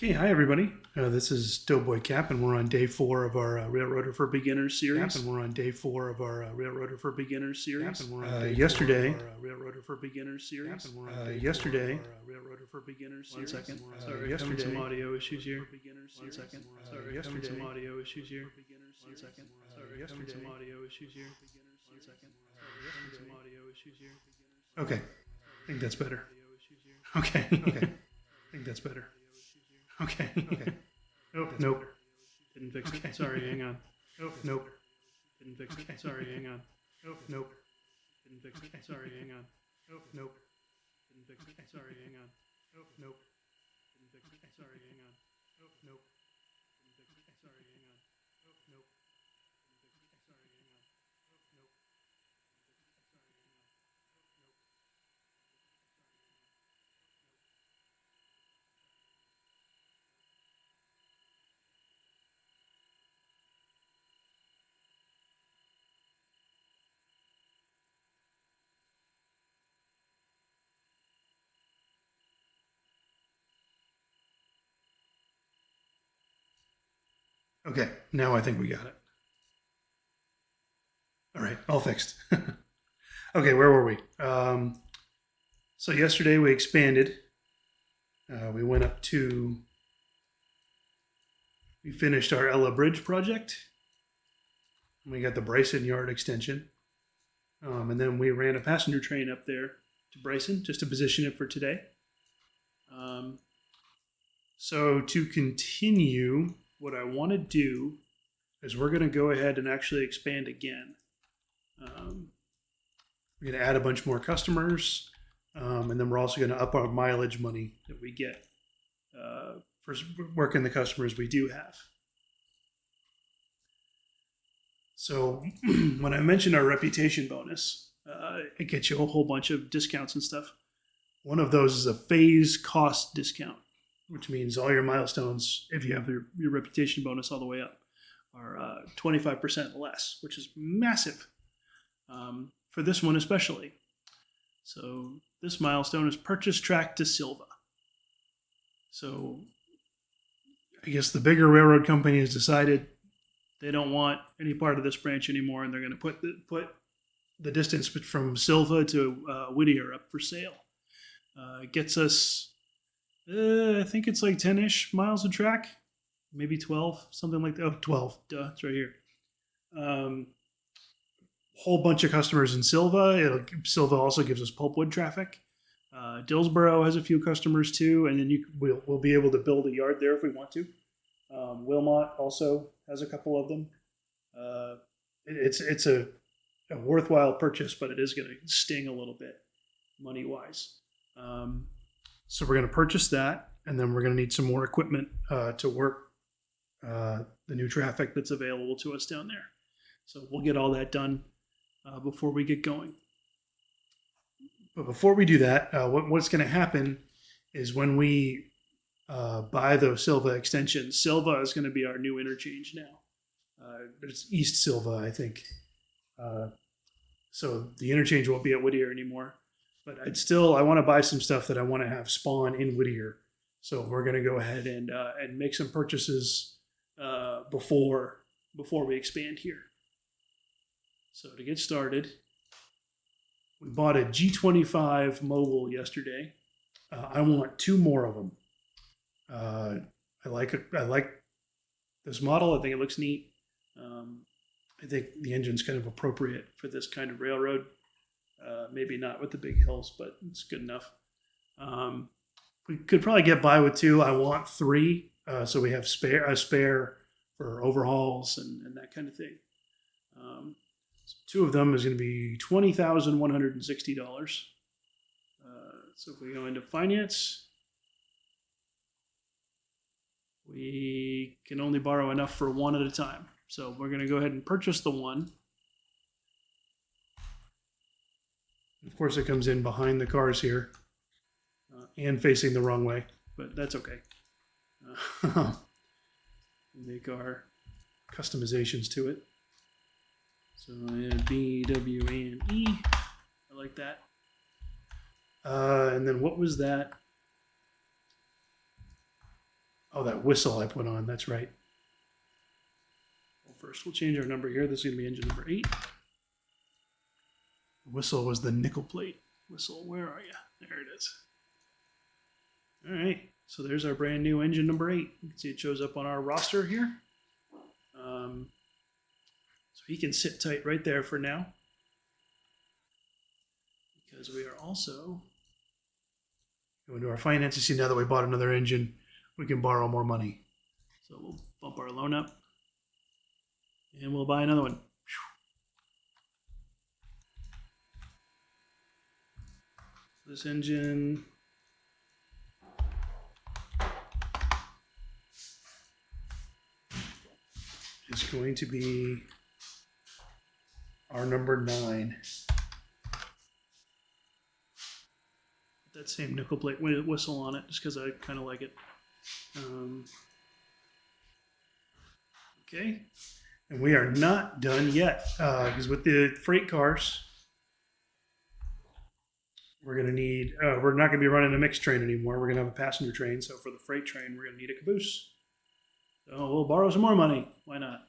Okay, hi everybody. This is Doughboy Cap, and we're on day 4 of our Railroader for Beginners series. Yesterday, one second. Sorry, having some audio issues here. One second. Sorry, having some audio issues here. One second. Sorry, having some audio issues here. One second. Sorry, having some audio issues here. Okay, I think that's better. Okay, I think that's better. Okay. Nope. Didn't fix it. Sorry, hang on. Nope. Didn't fix it. Sorry, hang on. Nope. Didn't fix it. Sorry, hang on. Nope. Didn't fix it. Sorry, hang on. Nope. Didn't fix it. Sorry, hang on. Nope. Didn't fix it. Sorry, hang on. Nope. Didn't fix it. Sorry, hang on. Nope. Okay, now I think we got it. All right, all fixed. Okay, where were we? So yesterday we expanded. We went up to. We finished our Ella Bridge project. We got the Bryson Yard extension. And then we ran a passenger train up there to Bryson just to position it for today. So to continue, what I want to do is we're going to go ahead and actually expand again. We're going to add a bunch more customers, and then we're also going to up our mileage money that we get for working the customers we do have. So when I mentioned our reputation bonus, it gets you a whole bunch of discounts and stuff. One of those is a phase cost discount, which means all your milestones, if you have your reputation bonus all the way up, are 25% less, which is massive for this one especially. So this milestone is purchase track to Silva. So I guess the bigger railroad company has decided they don't want any part of this branch anymore, and they're going to put the distance from Silva to Whittier up for sale. It gets us, I think it's like 10-ish miles of track, maybe 12, something like that. Oh, 12, duh, it's right here. Whole bunch of customers in Silva. Silva also gives us pulpwood traffic. Dillsboro has a few customers too, and then we'll be able to build a yard there if we want to. Wilmot also has a couple of them. It's a worthwhile purchase, but it is going to sting a little bit money wise. So we're going to purchase that, and then we're going to need some more equipment to work the new traffic that's available to us down there. So we'll get all that done before we get going. But before we do that, what's going to happen is when we buy those Silva extensions, Silva is going to be our new interchange now. It's East Silva, I think. So the interchange won't be at Whittier anymore. But I want to buy some stuff that I want to have spawn in Whittier. So we're going to go ahead and make some purchases before we expand here. So to get started, we bought a G25 Mogul yesterday. I want 2 more of them. I like this model. I think it looks neat. I think the engine's kind of appropriate for this kind of railroad. Maybe not with the big hills, but it's good enough. We could probably get by with 2. I want 3, so we have a spare for overhauls and that kind of thing. So 2 of them is going to be $20,160. So if we go into finance, we can only borrow enough for 1 at a time. So we're going to go ahead and purchase the 1. Of course, it comes in behind the cars here and facing the wrong way, but that's okay. Make our customizations to it. So I add B, W, and E. I like that. And then what was that? Oh, that whistle I put on. That's right. Well, first we'll change our number here. This is going to be engine number 8. The whistle was the nickel plate whistle. Where are you? There it is. All right. So there's our brand new engine number 8. You can see it shows up on our roster here. So he can sit tight right there for now, because we are also going to our finances. See, now that we bought another engine, we can borrow more money. So we'll bump our loan up and we'll buy another one. This engine is going to be our number 9. That same nickel plate whistle on it, just because I kind of like it. Okay, and we are not done yet, because with the freight cars, we're going to need, we're not going to be running a mixed train anymore. We're going to have a passenger train. So for the freight train, we're going to need a caboose. So we'll borrow some more money. Why not?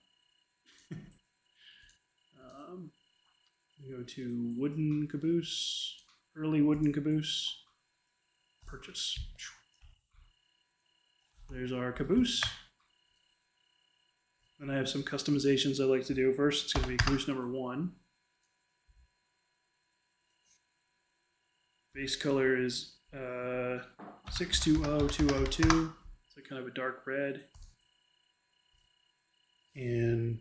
We go to wooden caboose, early wooden caboose, purchase. There's our caboose. Then I have some customizations I like to do. First, it's going to be caboose number 1. Base color is 620202. It's like kind of a dark red. And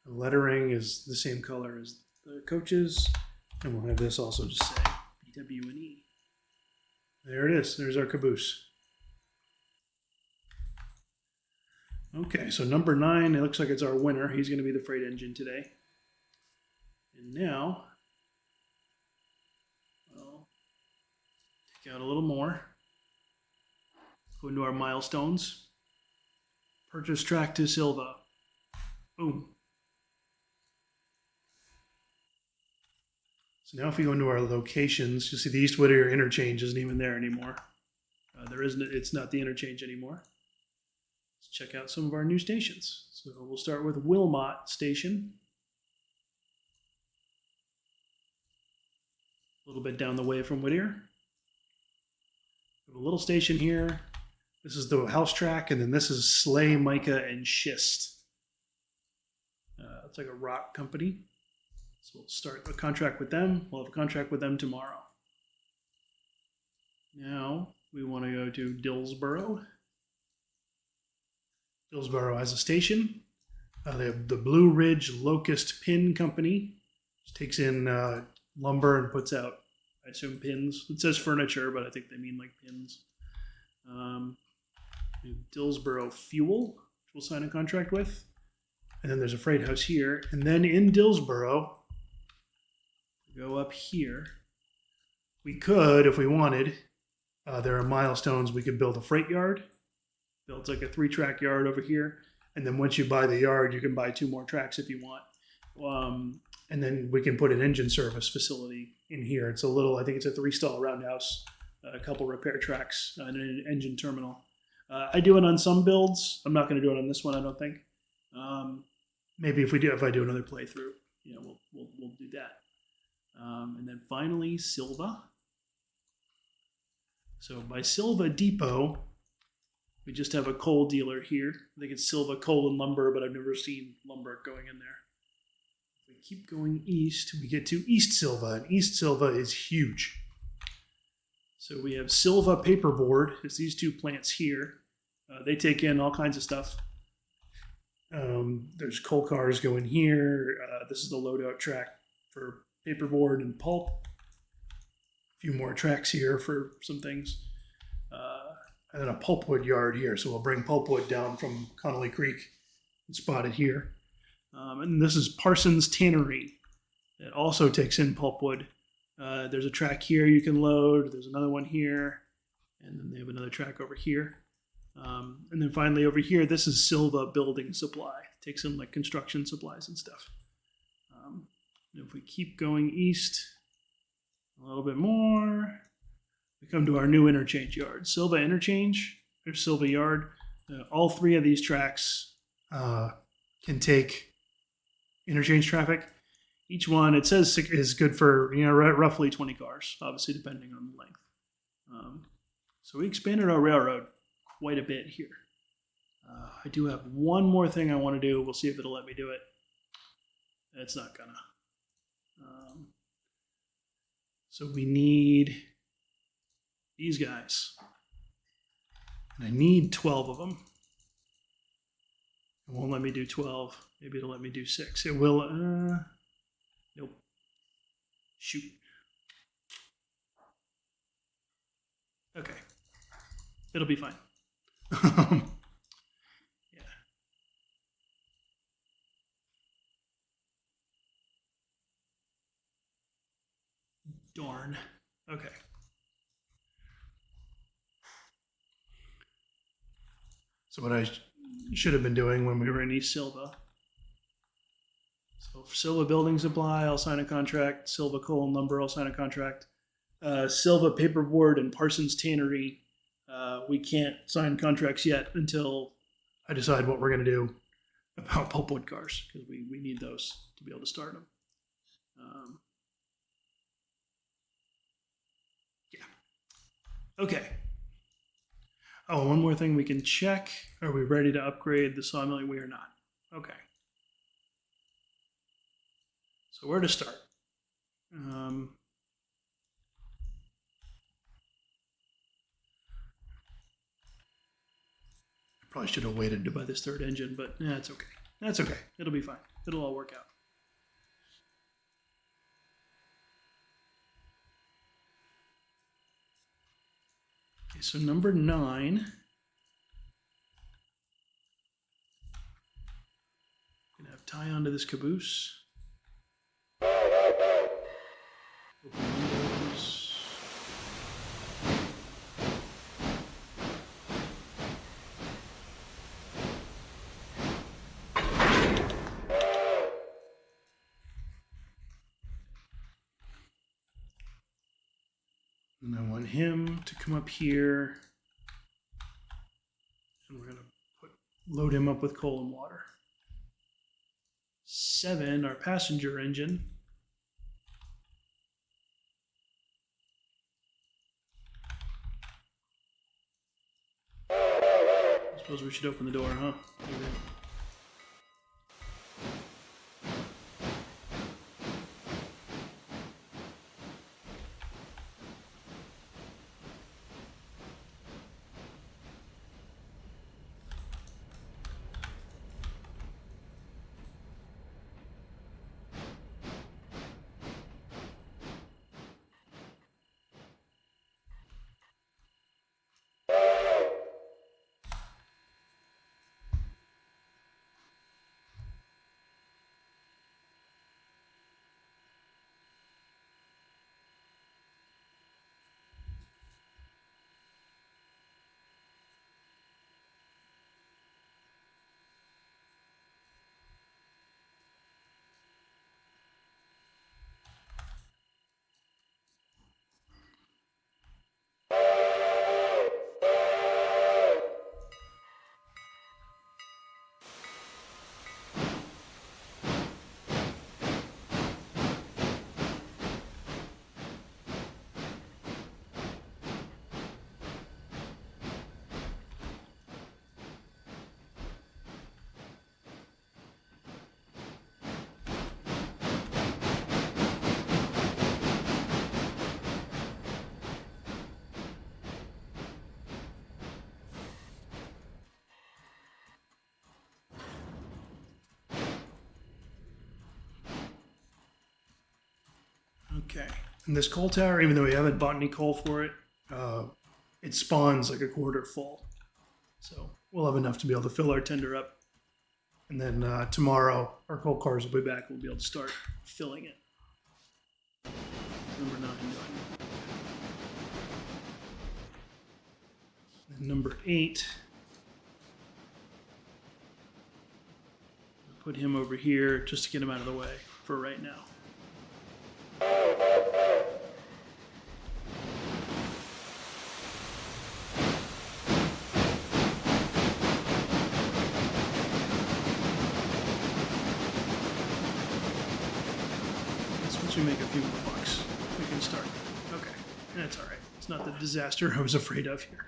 the lettering is the same color as the coaches. And we'll have this also just say BW&E. There it is. There's our caboose. Okay, so number 9, it looks like it's our winner. He's going to be the freight engine today. And now, I'll take out a little more. Go into our milestones. Purchase track to Silva. Boom. So now if we go into our locations, you'll see the East Whittier interchange isn't even there anymore. It's not the interchange anymore. Let's check out some of our new stations. So we'll start with Wilmot Station. A little bit down the way from Whittier. We have a little station here. This is the house track, and then this is Slay, Mica, and Schist. It's like a rock company. So we'll start a contract with them. We'll have a contract with them tomorrow. Now we want to go to Dillsboro. Dillsboro has a station. They have the Blue Ridge Locust Pin Company, which takes in lumber and puts out, I assume, pins. It says furniture, but I think they mean like pins. Dillsboro Fuel, which we'll sign a contract with. And then there's a freight house here. And then in Dillsboro, go up here. We could, if we wanted, there are milestones. We could build a freight yard. Build like a 3-track yard over here. And then once you buy the yard, you can buy 2 more tracks if you want. And then we can put an engine service facility in here. It's a little, I think it's a 3-stall roundhouse, a couple repair tracks, and an engine terminal. I do it on some builds. I'm not going to do it on this one, I don't think. Maybe if I do another playthrough, we'll do that. And then finally, Silva. So by Silva Depot, we just have a coal dealer here. I think it's Silva Coal and Lumber, but I've never seen lumber going in there. If we keep going east, we get to East Silva, and East Silva is huge. So we have Silva Paperboard. It's these 2 plants here. They take in all kinds of stuff. There's coal cars going here. This is the loadout track for paperboard and pulp. A few more tracks here for some things. And then a pulpwood yard here. So we'll bring pulpwood down from Connolly Creek and spot it here. And this is Parsons Tannery. It also takes in pulpwood. There's a track here you can load. There's another one here. And then they have another track over here. And then finally over here, this is Silva Building Supply. It takes in like construction supplies and stuff. If we keep going east a little bit more, we come to our new interchange yard, Silva Interchange or Silva Yard. All three of these tracks can take interchange traffic. Each one, it says, is good for roughly 20 cars, obviously depending on the length. So we expanded our railroad quite a bit here. I do have one more thing I want to do. We'll see if it'll let me do it. It's not gonna. So we need these guys. And I need 12 of them. It won't let me do 12. Maybe it'll let me do 6. It will. Nope. Shoot. Okay. It'll be fine. Yeah. Darn. Okay. So what I should have been doing when we were in East Silva. So for Silva Building Supply, I'll sign a contract. Silva Coal and Lumber, I'll sign a contract. Silva Paperboard and Parsons Tannery, we can't sign contracts yet until I decide what we're going to do about pulpwood cars, because we need those to be able to start them. Yeah. Okay. Oh, one more thing we can check. Are we ready to upgrade the sawmilling? We are not. Okay. So where to start? I probably should have waited to buy this third engine, but yeah, it's okay. That's okay. It'll be fine. It'll all work out. Okay, so number 9. Gonna have tie onto this caboose. Open windows. And I want him to come up here, and we're gonna load him up with coal and water. 7, our passenger engine. I suppose we should open the door, huh? Okay. Okay. And this coal tower, even though we haven't bought any coal for it, it spawns like a quarter full. So we'll have enough to be able to fill our tender up. And then tomorrow, our coal cars will be back. We'll be able to start filling it. Number 9 done. And number 8. Put him over here just to get him out of the way for right now. once we make a few more bucks, we can start. Okay, that's all right. It's not the disaster I was afraid of here.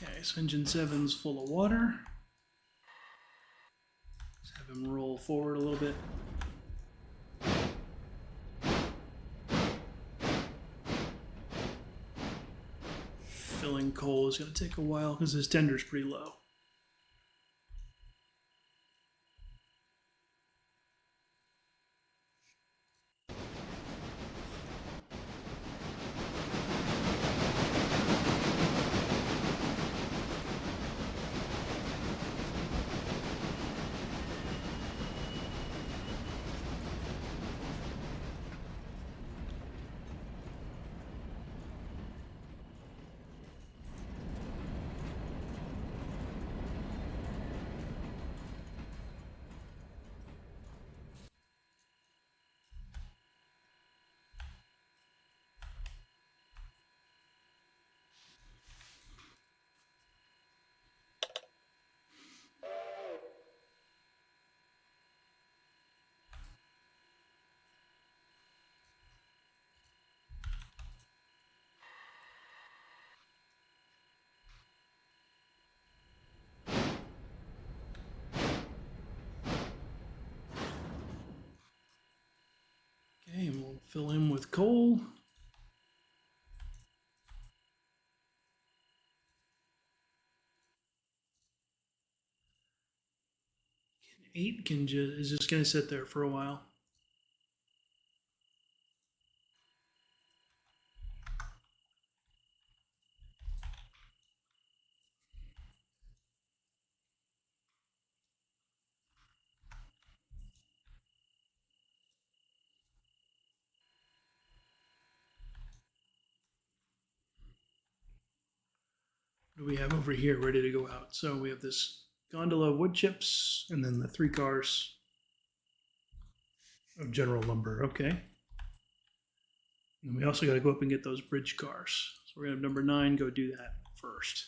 Okay, so engine 7's full of water. Let's have him roll forward a little bit. Filling coal is going to take a while because his tender's pretty low. Okay, and we'll fill him with coal. Eight is just going to sit there for a while. What do we have over here ready to go out? So we have this gondola of wood chips and then the 3 cars of general lumber. Okay. And we also got to go up and get those bridge cars. So we're going to have number 9 go do that first.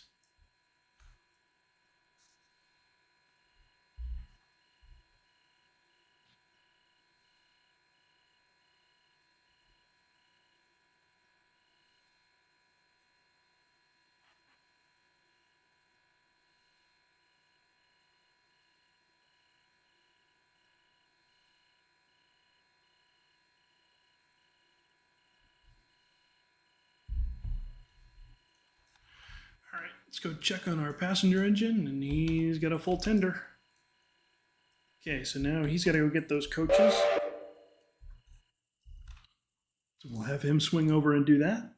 All right, let's go check on our passenger engine, and he's got a full tender. Okay, so now he's got to go get those coaches. So we'll have him swing over and do that.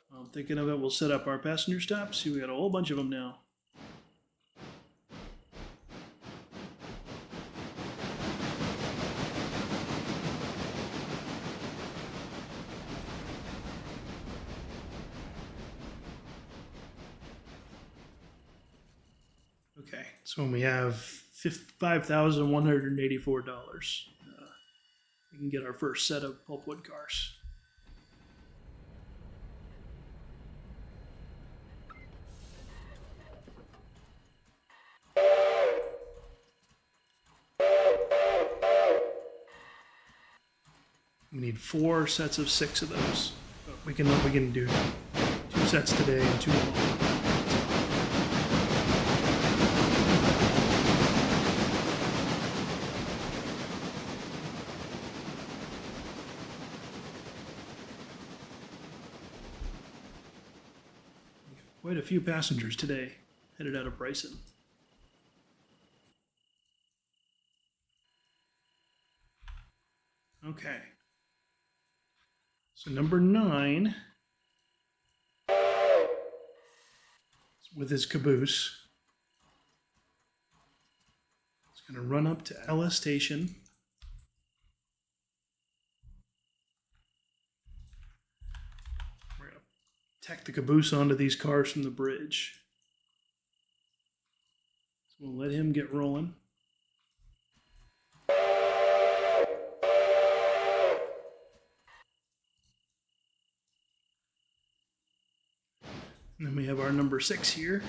While I'm thinking of it, we'll set up our passenger stops. See, we got a whole bunch of them now. Okay, so when we have $5,184, we can get our first set of pulpwood cars. We need 4 sets of 6 of those. But we can do 2 sets today and 2 tomorrow. Quite a few passengers today. headed out of Bryson. Okay. So number 9, with his caboose, is going to run up to Ella Station. We're going to tack the caboose onto these cars from the bridge. So we'll let him get rolling. And then we have our number 6 here.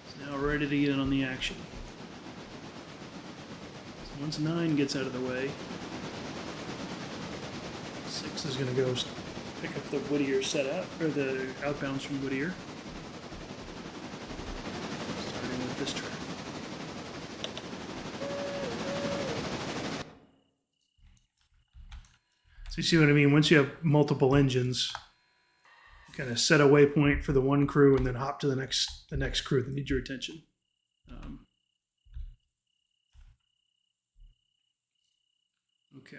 It's now ready to get in on the action. So once 9 gets out of the way, 6 is going to go pick up the Whittier setup, or the outbounds from Whittier. Starting with this track. So you see what I mean? Once you have multiple engines, you kind of set a waypoint for the one crew and then hop to the next crew that needs your attention. Okay.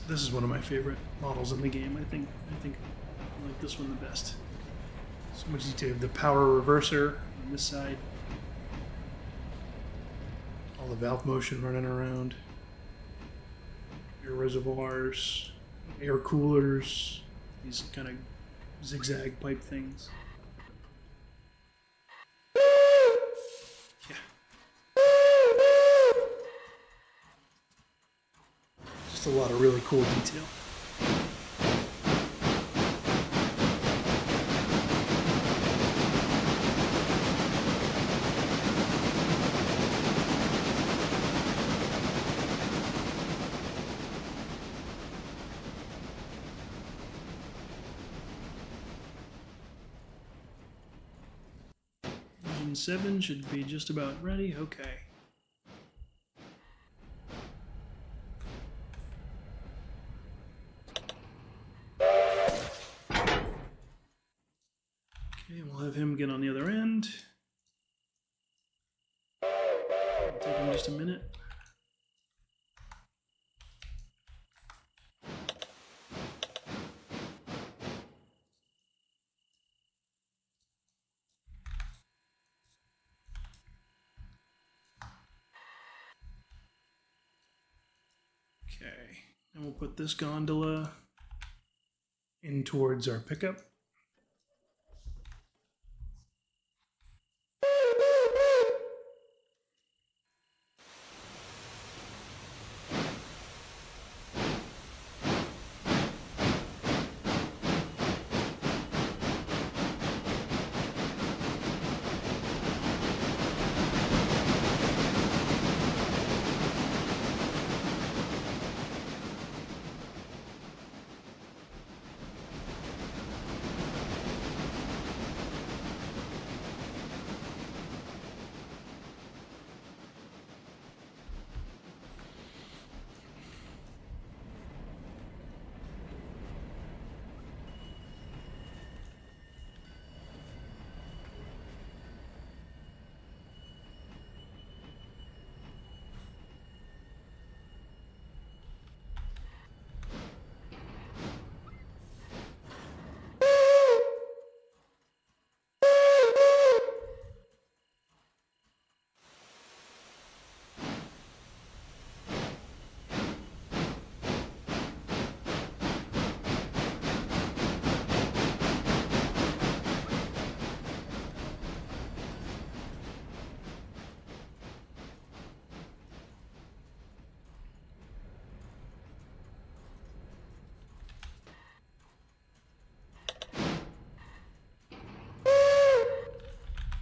This is one of my favorite models in the game. I think I like this one the best. So much detail. The power reverser on this side. All the valve motion running around. Air reservoirs, air coolers, these kind of zigzag pipe things. Yeah. Just a lot of really cool detail. Engine 7 should be just about ready. Okay. Okay, we'll have him get on the other end. It'll take him just a minute. Okay, and we'll put this gondola in towards our pickup.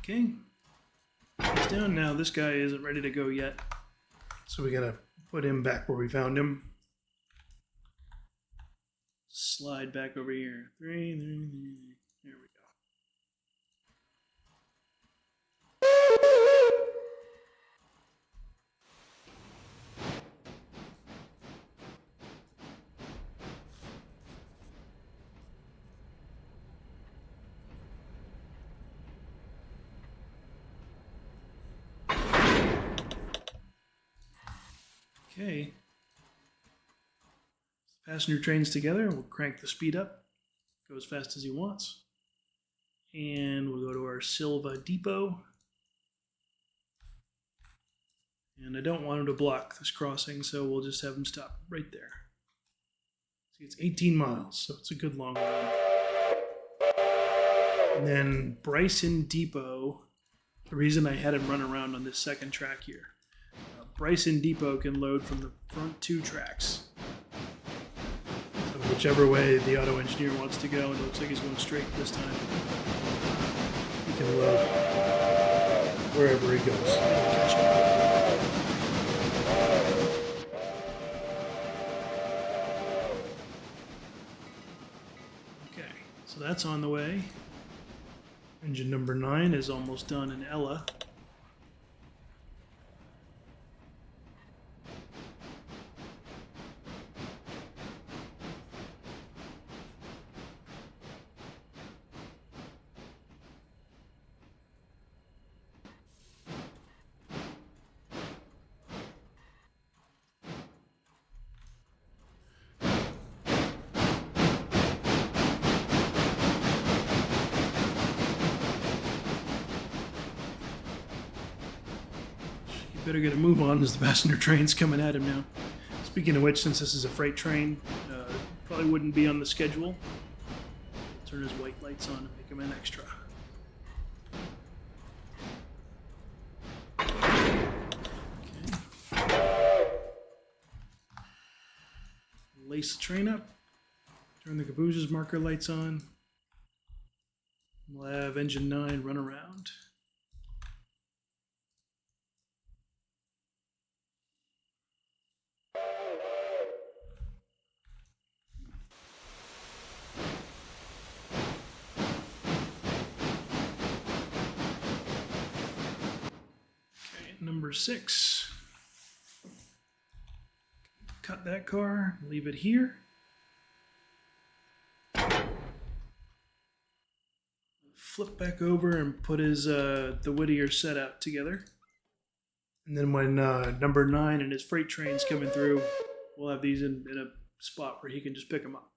Okay. He's down now. This guy isn't ready to go yet. So we gotta put him back where we found him. Slide back over here. Three. There we go. Okay. Passenger trains together. We'll crank the speed up. Go as fast as he wants. And we'll go to our Silva Depot. And I don't want him to block this crossing, so we'll just have him stop right there. See, it's 18 miles, so it's a good long run. And then Bryson Depot, the reason I had him run around on this second track here. Bryson Depot can load from the front two tracks. So whichever way the auto engineer wants to go, and it looks like he's going straight this time, he can load wherever he goes. Catch him. Okay, so that's on the way. Engine number 9 is almost done in Ella. Better get a move on as the passenger train's coming at him now. Speaking of which, since this is a freight train, probably wouldn't be on the schedule. Turn his white lights on and make him an extra. Okay. Lace the train up. Turn the cabooses marker lights on. We'll have engine 9 run around. Number 6. Cut that car, leave it here. Flip back over and put his the Whittier set out together. And then when number 9 and his freight train's coming through, we'll have these in a spot where he can just pick them up.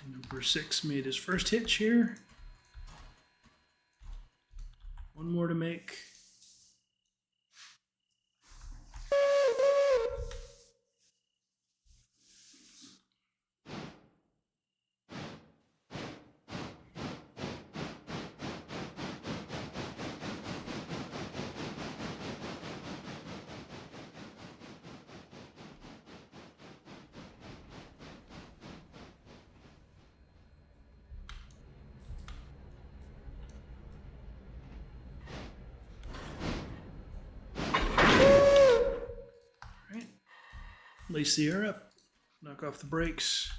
Number 6 made his first hitch here. One more to make. lace the air up, knock off the brakes,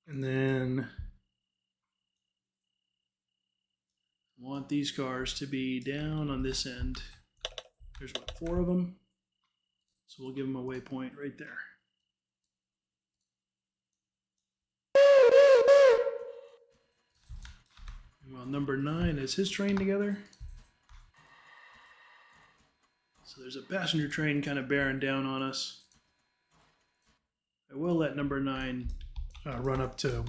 and then want these cars to be down on this end. There's what, 4 of them? So we'll give them a waypoint right there. Well, number 9 is his train together. So there's a passenger train kind of bearing down on us. I will let number 9 run up to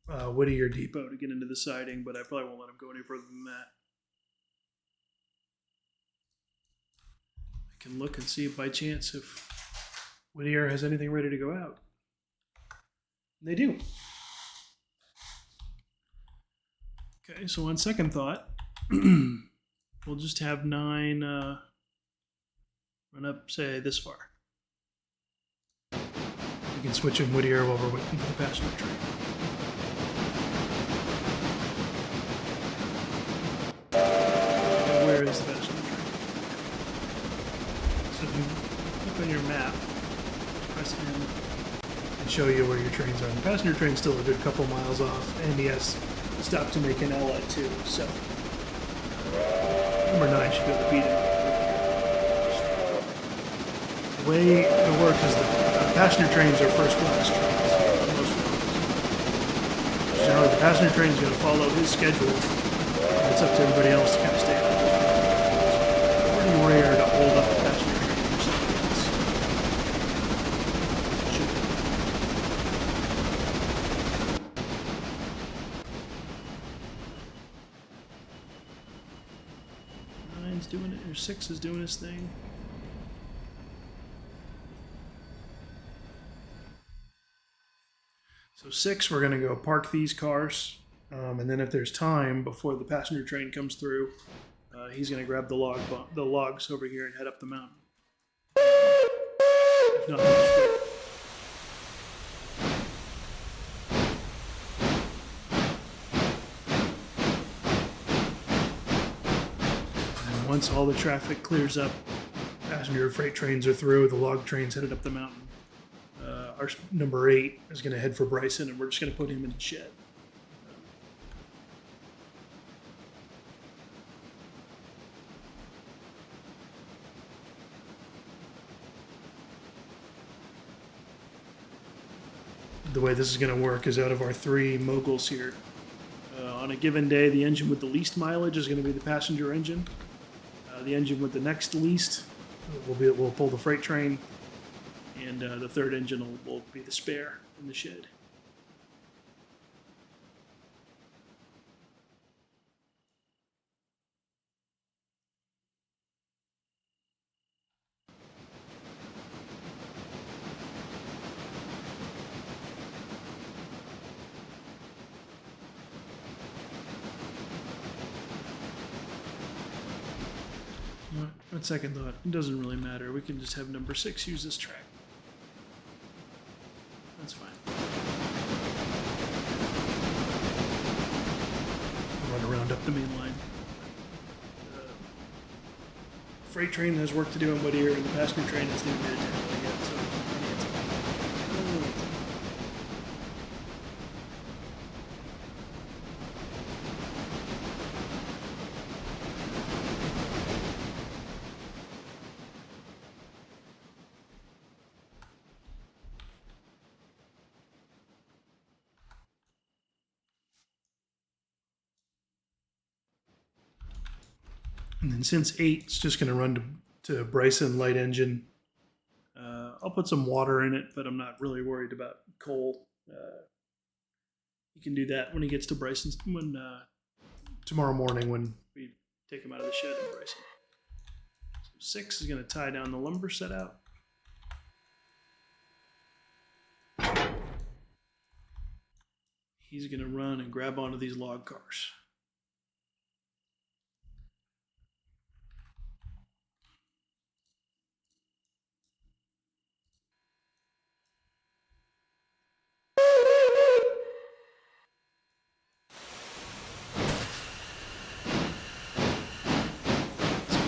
Whittier Depot to get into the siding, but I probably won't let him go any further than that. I can look and see if by chance if Whittier has anything ready to go out. They do. Okay, so on second thought, we'll just have 9 run up, say, this far. You can switch in Whittier while we're waiting for the passenger train. Where is the passenger train? So if you look on your map, press N, and show you where your trains are. The passenger train's still a good couple miles off, and he has stopped to make an L at 2, so number 9 should be able to beat him. The way it works is the passenger trains are first class trains. Generally, the passenger train is going to follow his schedule, and it's up to everybody else to kind of stay out. It's pretty rare to hold up a passenger train for somebody else. It should be. 9's doing it, or 6 is doing his thing. So 6, we're going to go park these cars, and then if there's time before the passenger train comes through, he's going to grab the logs over here and head up the mountain. If not, and once all the traffic clears up, passenger freight trains are through, the log train's headed up the mountain. Our number 8 is going to head for Bryson, and we're just going to put him in the shed. The way this is going to work is out of our 3 moguls here. On a given day, the engine with the least mileage is going to be the passenger engine. The engine with the next least will pull the freight train. And the third engine will be the spare in the shed. On second thought, it doesn't really matter. We can just have number 6 use this track. That's fine. Run around up the main line. Freight train has work to do in Whittier, and the passenger train hasn't even made it yet. So and then since 8's just going to run to Bryson light engine, I'll put some water in it, but I'm not really worried about coal. You can do that when he gets to Bryson, tomorrow morning when we take him out of the shed in Bryson. So 6 is going to tie down the lumber set out. He's going to run and grab onto these log cars.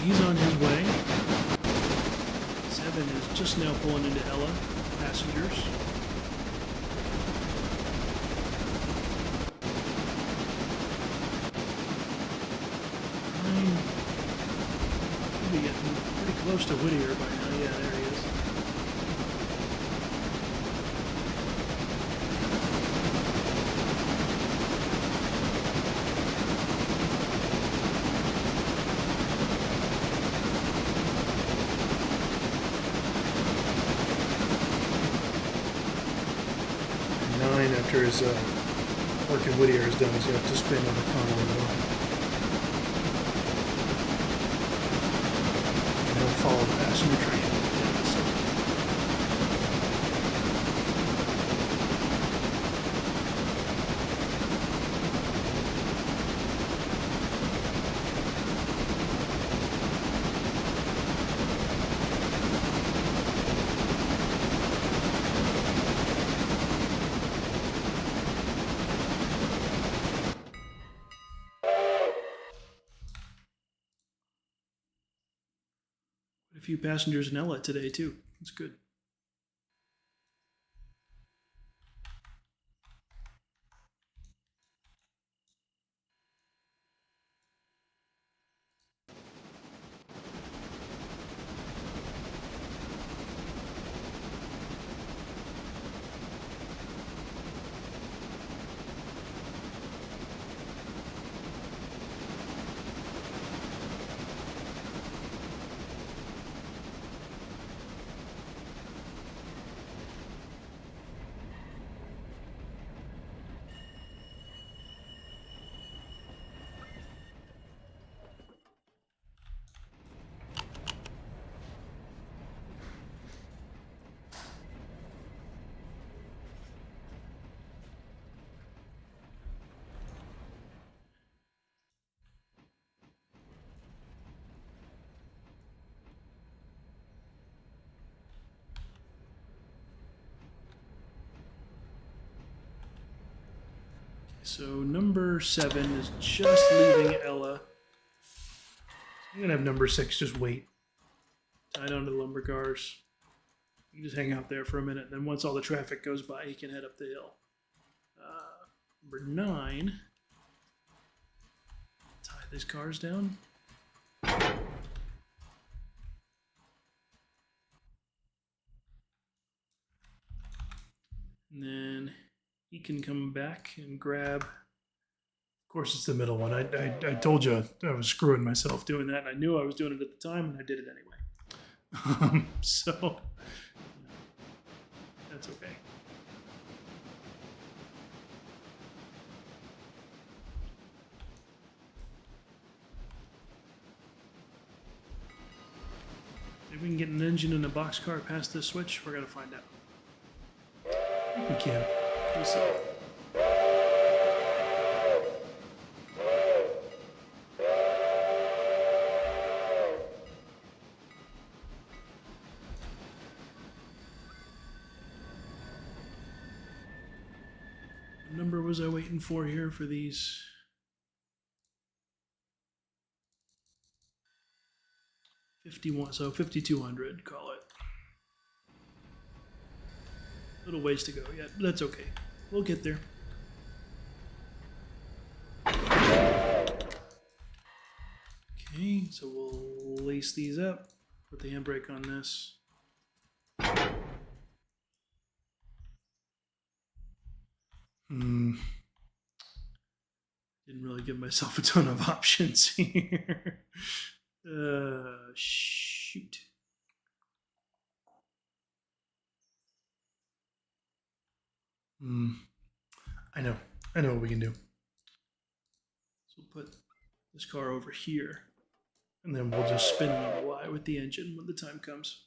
He's on his way. 7 is just now pulling into Ella. passengers. Should be getting pretty close to Whittier by now. Yeah, there he is. After his work in Whittier is done, he's going to have to spin on the Conway line. And he'll follow the passenger train down the circle. A few passengers in Ella today, too. That's good. So number 7 is just leaving Ella. I'm going to have number 6 just wait. Tied onto the lumber cars. You can just hang out there for a minute. Then once all the traffic goes by, he can head up the hill. Number 9. Tie these cars down. And then he can come back and grab. Of course, it's the middle one. I told you I was screwing myself doing that, and I knew I was doing it at the time, and I did it anyway. So that's okay. If we can get an engine in a boxcar past this switch, we're gonna find out. I think we can. We'll see. What number was I waiting for here for these? 51, so 5200, call it. Little ways to go yet, but that's okay. We'll get there. Okay, so we'll lace these up, put the handbrake on this. Didn't really give myself a ton of options here. Shoot. I know what we can do. So we'll put this car over here, and then we'll just spin it on the Y with the engine when the time comes.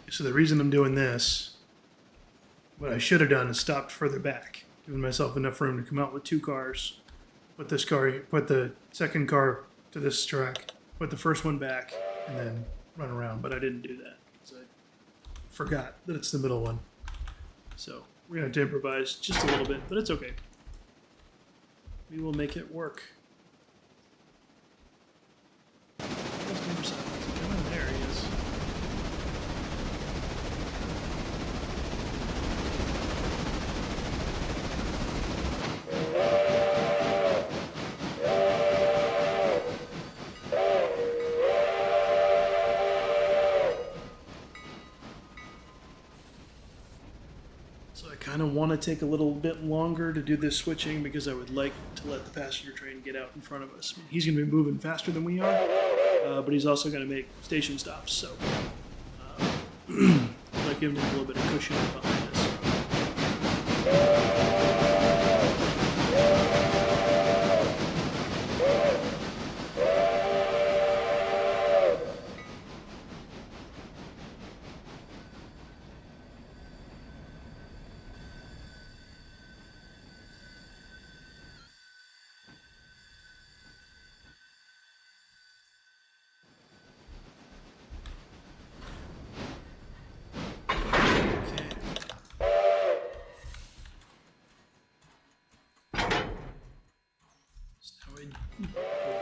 So the reason I'm doing this, what I should have done is stopped further back, giving myself enough room to come out with 2 cars, put the second car to this track, put the first one back, and then run around. But I didn't do that because I forgot that it's the middle one. So we're gonna have to improvise just a little bit, but it's okay. We will make it work. Where's number 7? Come in, there he is. So I kind of want to take a little bit longer to do this switching because I would like to let the passenger train get out in front of us. I mean, he's going to be moving faster than we are, but he's also going to make station stops. So I'd like him to have a little bit of cushion behind us.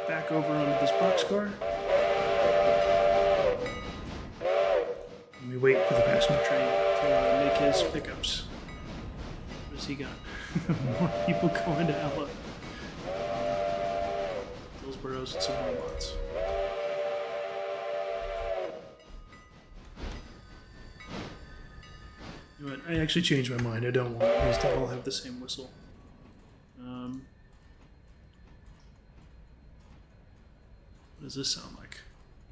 Back over onto this boxcar. And we wait for the passenger train to make his pickups. What has he got? More people going to Ella. Hillsboroughs and some robots. You know what? I actually changed my mind. I don't want these to all have the same whistle. What does this sound like?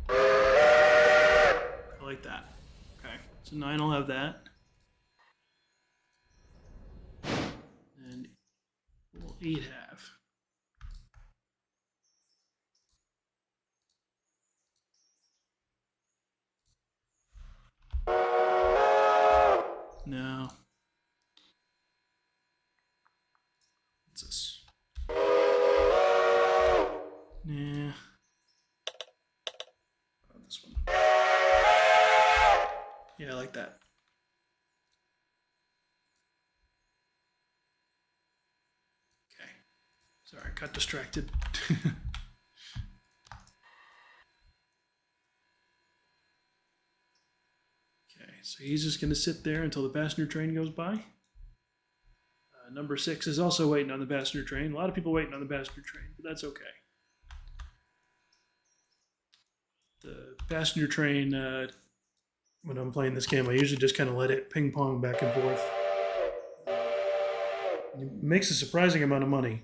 I like that. Okay, so 9 will have that. And what will 8 have? No. What's this? Nah. This one. Yeah, I like that. Okay. Sorry, I got distracted. Okay, so he's just going to sit there until the passenger train goes by. Number 6 is also waiting on the passenger train. A lot of people waiting on the passenger train, but that's okay. The passenger train, when I'm playing this game, I usually just kind of let it ping pong back and forth. It makes a surprising amount of money.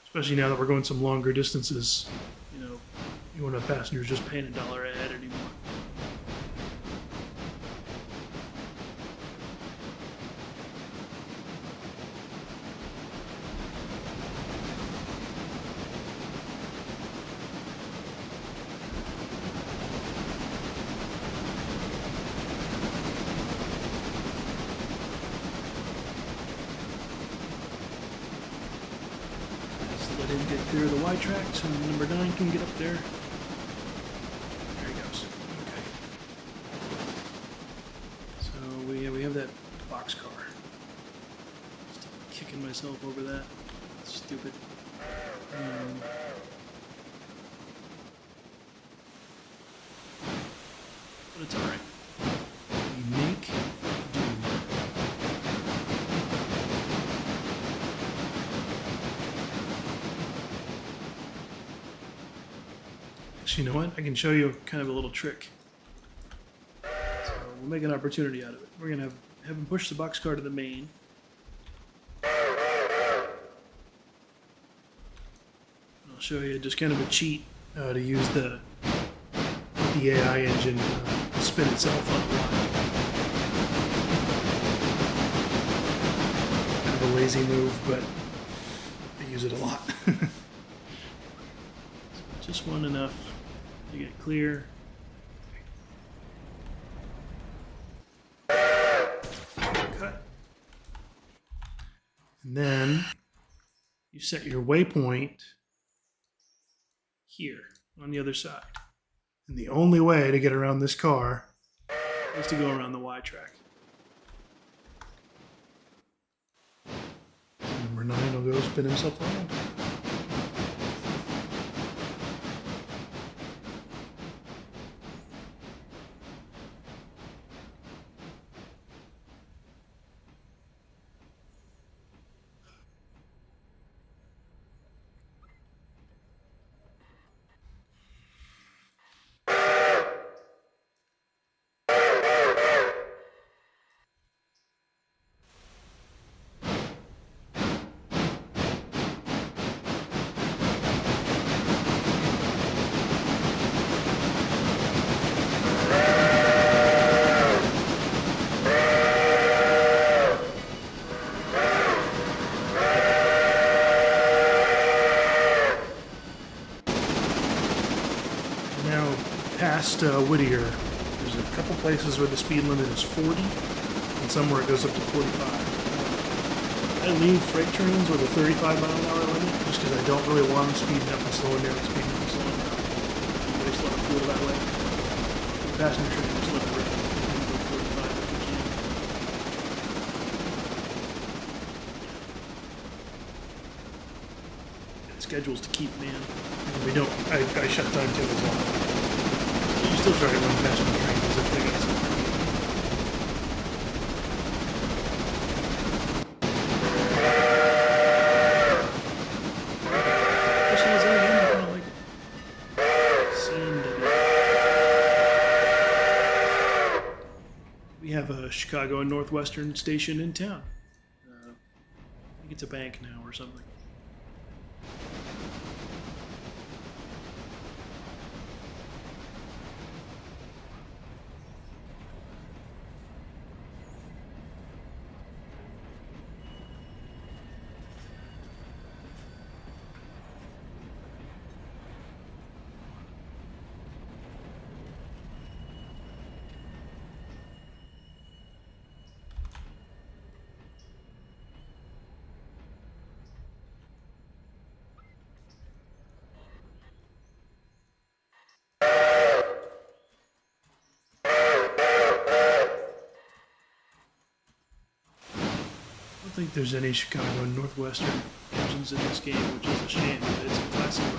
Especially now that we're going some longer distances. You know, you want a passenger just paying $1 a head anymore. Let him get clear of the Y track so number 9 can get up there. There he goes. Okay. So we have that boxcar. Still kicking myself over that. Stupid. But it's alright. We make do. Actually, you know what? I can show you kind of a little trick. So we'll make an opportunity out of it. We're going to have him push the boxcar to the main. I'll show you just kind of a cheat to use the AI engine spin itself on the line. Kind of a lazy move, but I use it a lot. So just want enough to get clear. And then you set your waypoint here on the other side. And the only way to get around this car is to go around the Y track. Number 9 will go spin himself around. Past Whittier, there's a couple places where the speed limit is 40, and somewhere it goes up to 45. I leave freight trains with a 35-mile-an-hour limit just because I don't really want them speeding up and slowing down, speeding up and slowing down. They just let it feel that way. The passenger train just let it rip. And go 45 if you can. Got schedules to keep, man. And we don't. I shut timetables off. You still try to run passenger trains as if they got something. We have a Chicago and Northwestern station in town. I think it's a bank now or something. I don't think there's any Chicago and Northwestern engines in this game, which is a shame, but it's a classic run.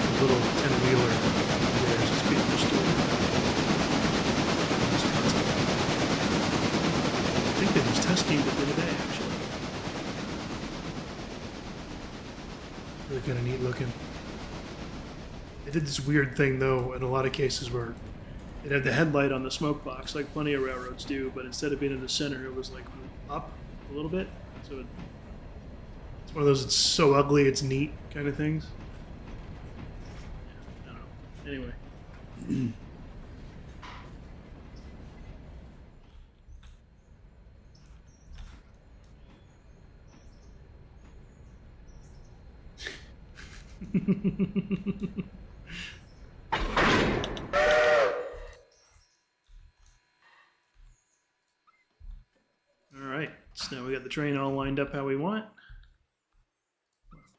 A little 10-wheeler there is just being restored. Wisconsin. I think they just tested it the other day, actually. Really kind of neat looking. They did this weird thing, though, in a lot of cases where it had the headlight on the smoke box, like plenty of railroads do, but instead of being in the center, it was like up a little bit. So it's one of those, it's so ugly, it's neat kind of things. Yeah, I don't know. Anyway. So now we got the train all lined up how we want it.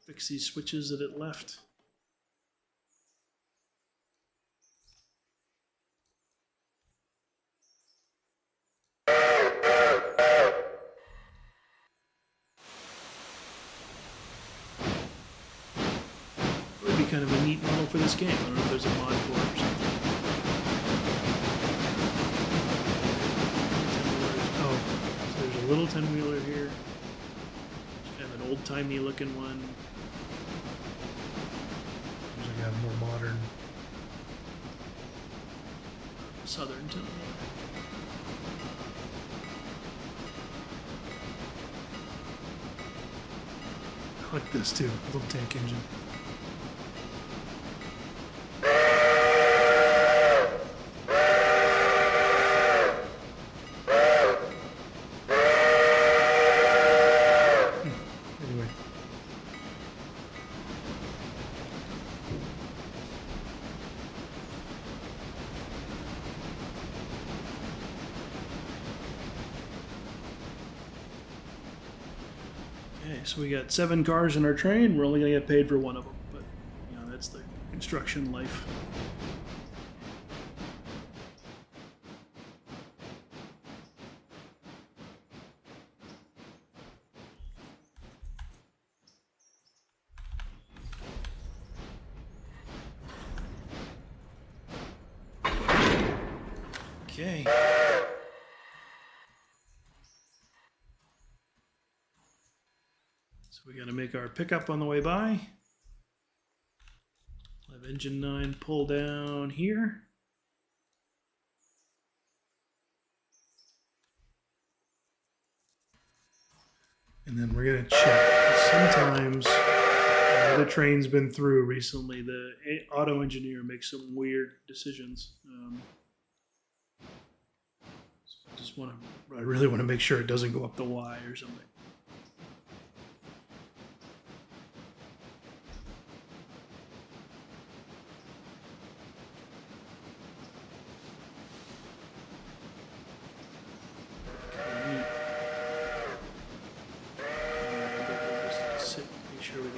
Fix these switches that it left. It would be kind of a neat model for this game. I don't know if there's a mod for it or something. A little 10-wheeler here. It's kind of an old-timey looking one. There's like a more modern southern 10-wheeler. I like this too, a little tank engine. so we got 7 cars in our train. We're only gonna get paid for one of them, but you know that's the construction life. Okay. So we got to make our pickup on the way by. Have engine 9 pull down here. And then we're going to check. Sometimes the train's been through recently. The auto engineer makes some weird decisions. So I really want to make sure it doesn't go up the Y or something.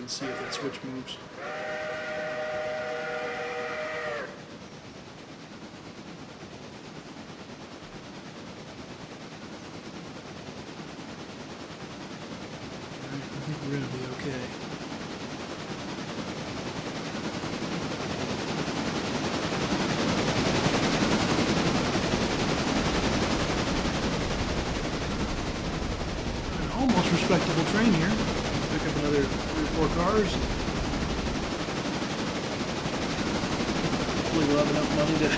See if that switch moves. I think we're gonna be okay. An almost respectable train here. Pick up another 3 or 4 cars. Hopefully we'll have enough money to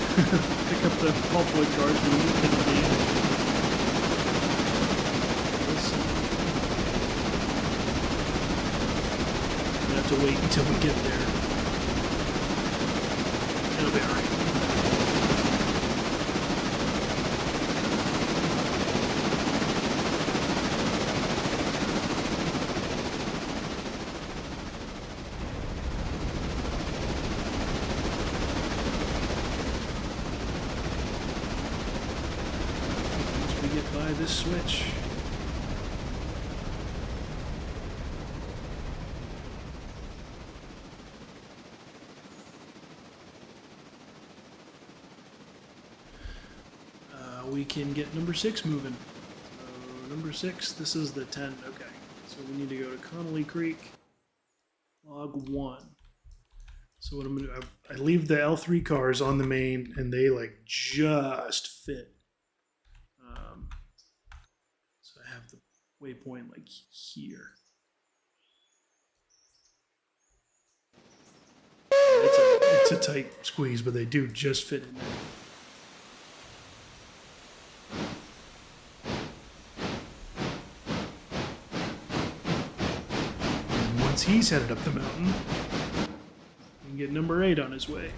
pick up the pulpwood cars we need in the game. We'll see. We have to wait until we get there. It'll be alright. By this switch. We can get number 6 moving. So number 6, this is the 10. Okay, so we need to go to Connolly Creek, log 1. So what I'm gonna do, I leave the L3 cars on the main, and they like just fit. So I have the waypoint like here. It's a tight squeeze, but they do just fit in there. And once he's headed up the mountain, we can get number 8 on his way.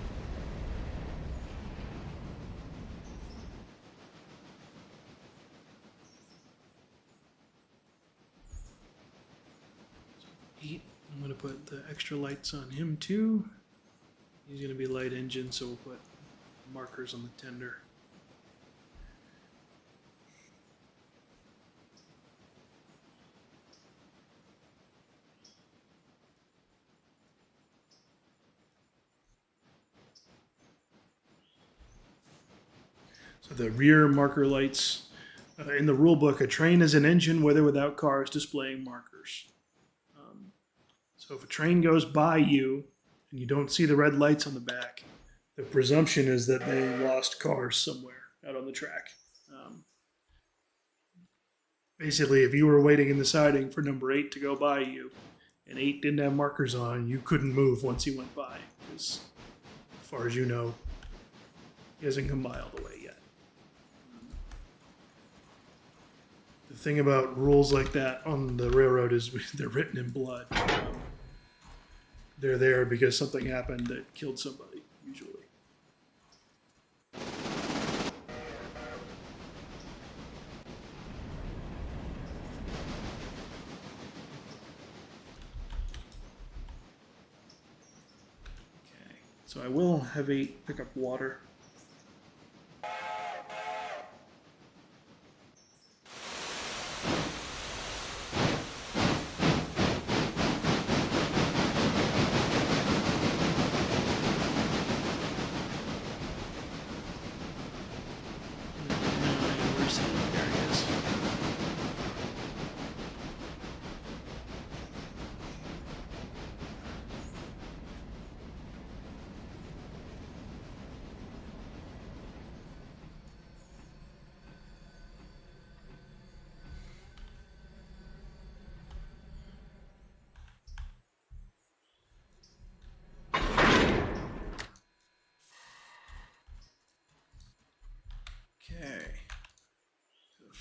I'm going to put the extra lights on him too. He's going to be light engine, so we'll put markers on the tender. So the rear marker lights, in the rule book, a train is an engine with or without cars displaying markers. So if a train goes by you and you don't see the red lights on the back, the presumption is that they lost cars somewhere out on the track. Basically, if you were waiting in the siding for number 8 to go by you and 8 didn't have markers on, you couldn't move once he went by. Because as far as you know, he hasn't come by all the way yet. The thing about rules like that on the railroad is they're written in blood. They're there because something happened that killed somebody, usually. Okay, so I will have 8 pick up water.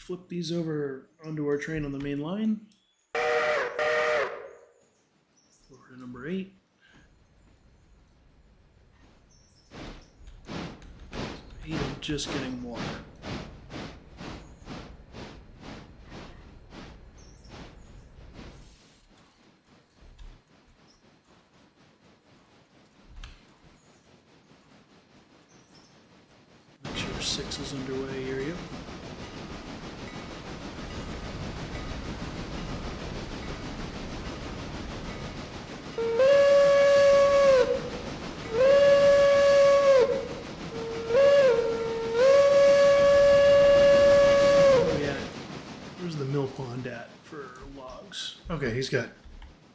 flip these over onto our train on the main line. Over to number 8. 8, I'm just getting water. Make sure 6 is underway here. Yep. Pond at for logs. Okay, he's got.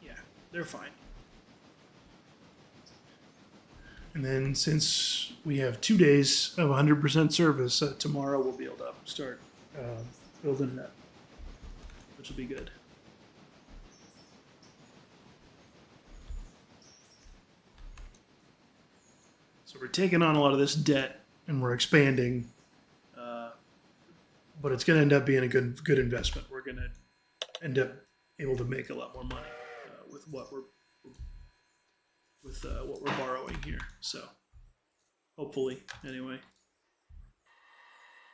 Yeah, they're fine. And then since we have 2 days of 100% service, tomorrow we'll be able to start building it up, which will be good. So we're taking on a lot of this debt and we're expanding. But it's going to end up being a good investment. We're going to end up able to make a lot more money with what we're borrowing here. So hopefully, anyway.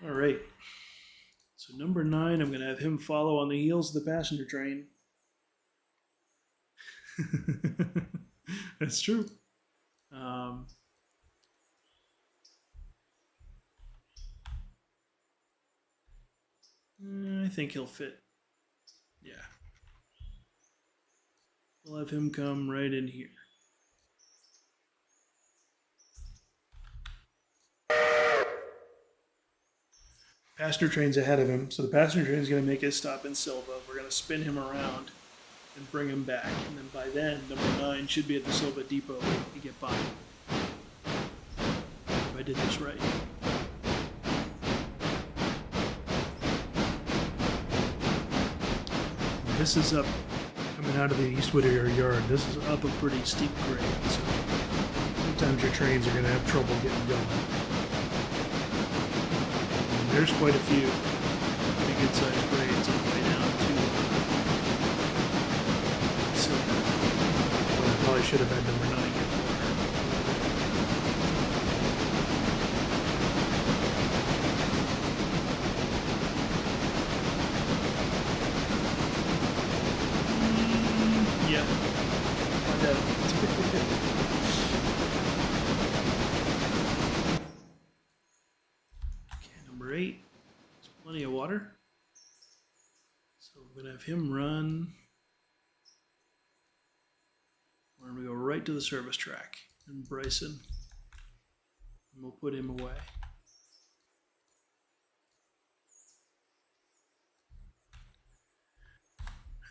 All right. So number 9, I'm going to have him follow on the heels of the passenger train. That's true. I think he'll fit. Yeah. We'll have him come right in here. Passenger train's ahead of him, so the passenger train's going to make his stop in Silva. We're going to spin him around and bring him back. And then by then, number 9 should be at the Silva depot to get by. If I did this right. This is up, coming out of the East Whittier yard, this is up a pretty steep grade, so sometimes your trains are going to have trouble getting going. And there's quite a few pretty good sized grades on the way down to Silva. Well, I probably should have had number 9 get water. Yeah. Find out. Okay, number 8. There's plenty of water. So we're going to have him run. We're going to go right to the service track. And Bryson. And we'll put him away.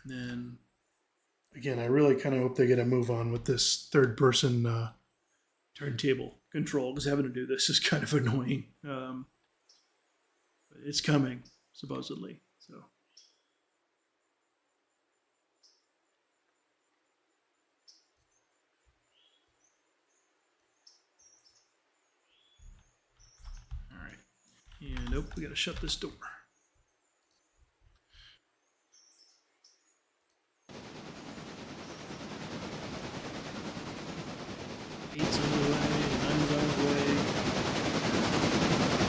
And then again, I really kind of hope they get a move on with this third-person turntable control, because having to do this is kind of annoying. But it's coming, supposedly. So, all right. And nope, we got to shut this door. Eight's on the way, 9's on the way.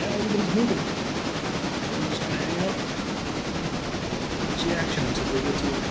Yeah, everybody's moving. We're just gonna hang out. Watch the action until we get to it.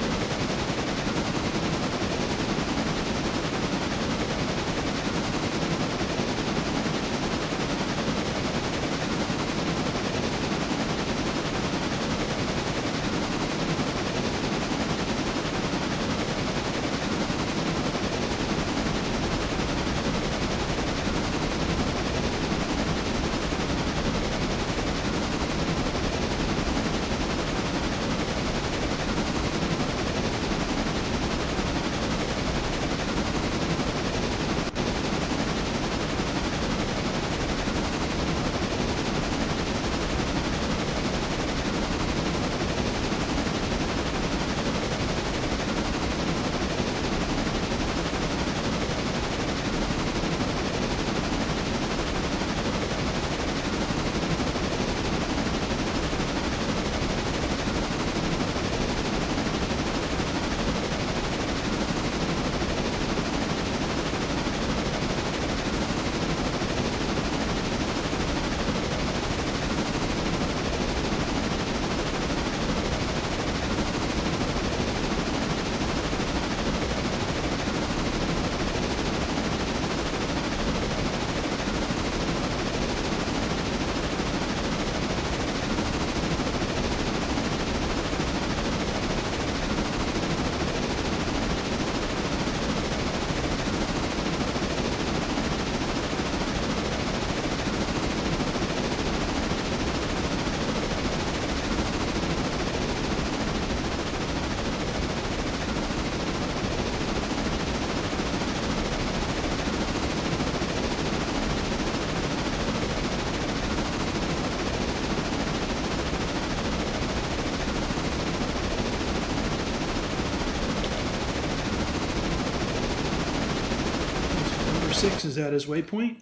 number 6 is at his waypoint.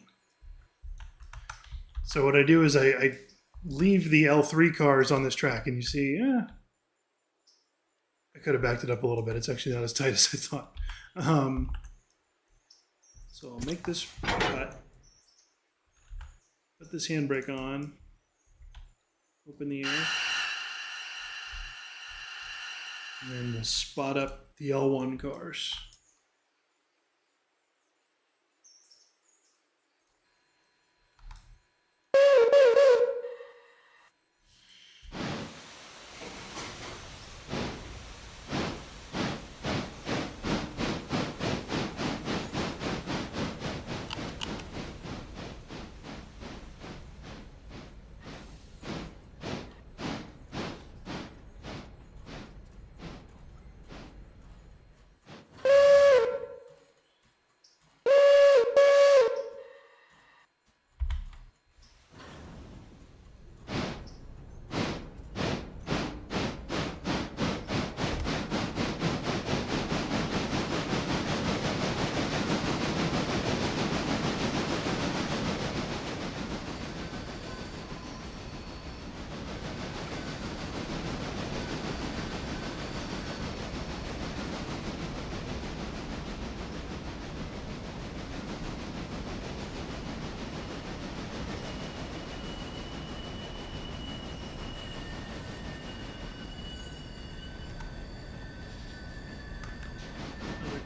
So what I do is I leave the L3 cars on this track, and you see, I could have backed it up a little bit. It's actually not as tight as I thought. So I'll make this cut, put this handbrake on, open the air, and then we'll spot up the L1 cars.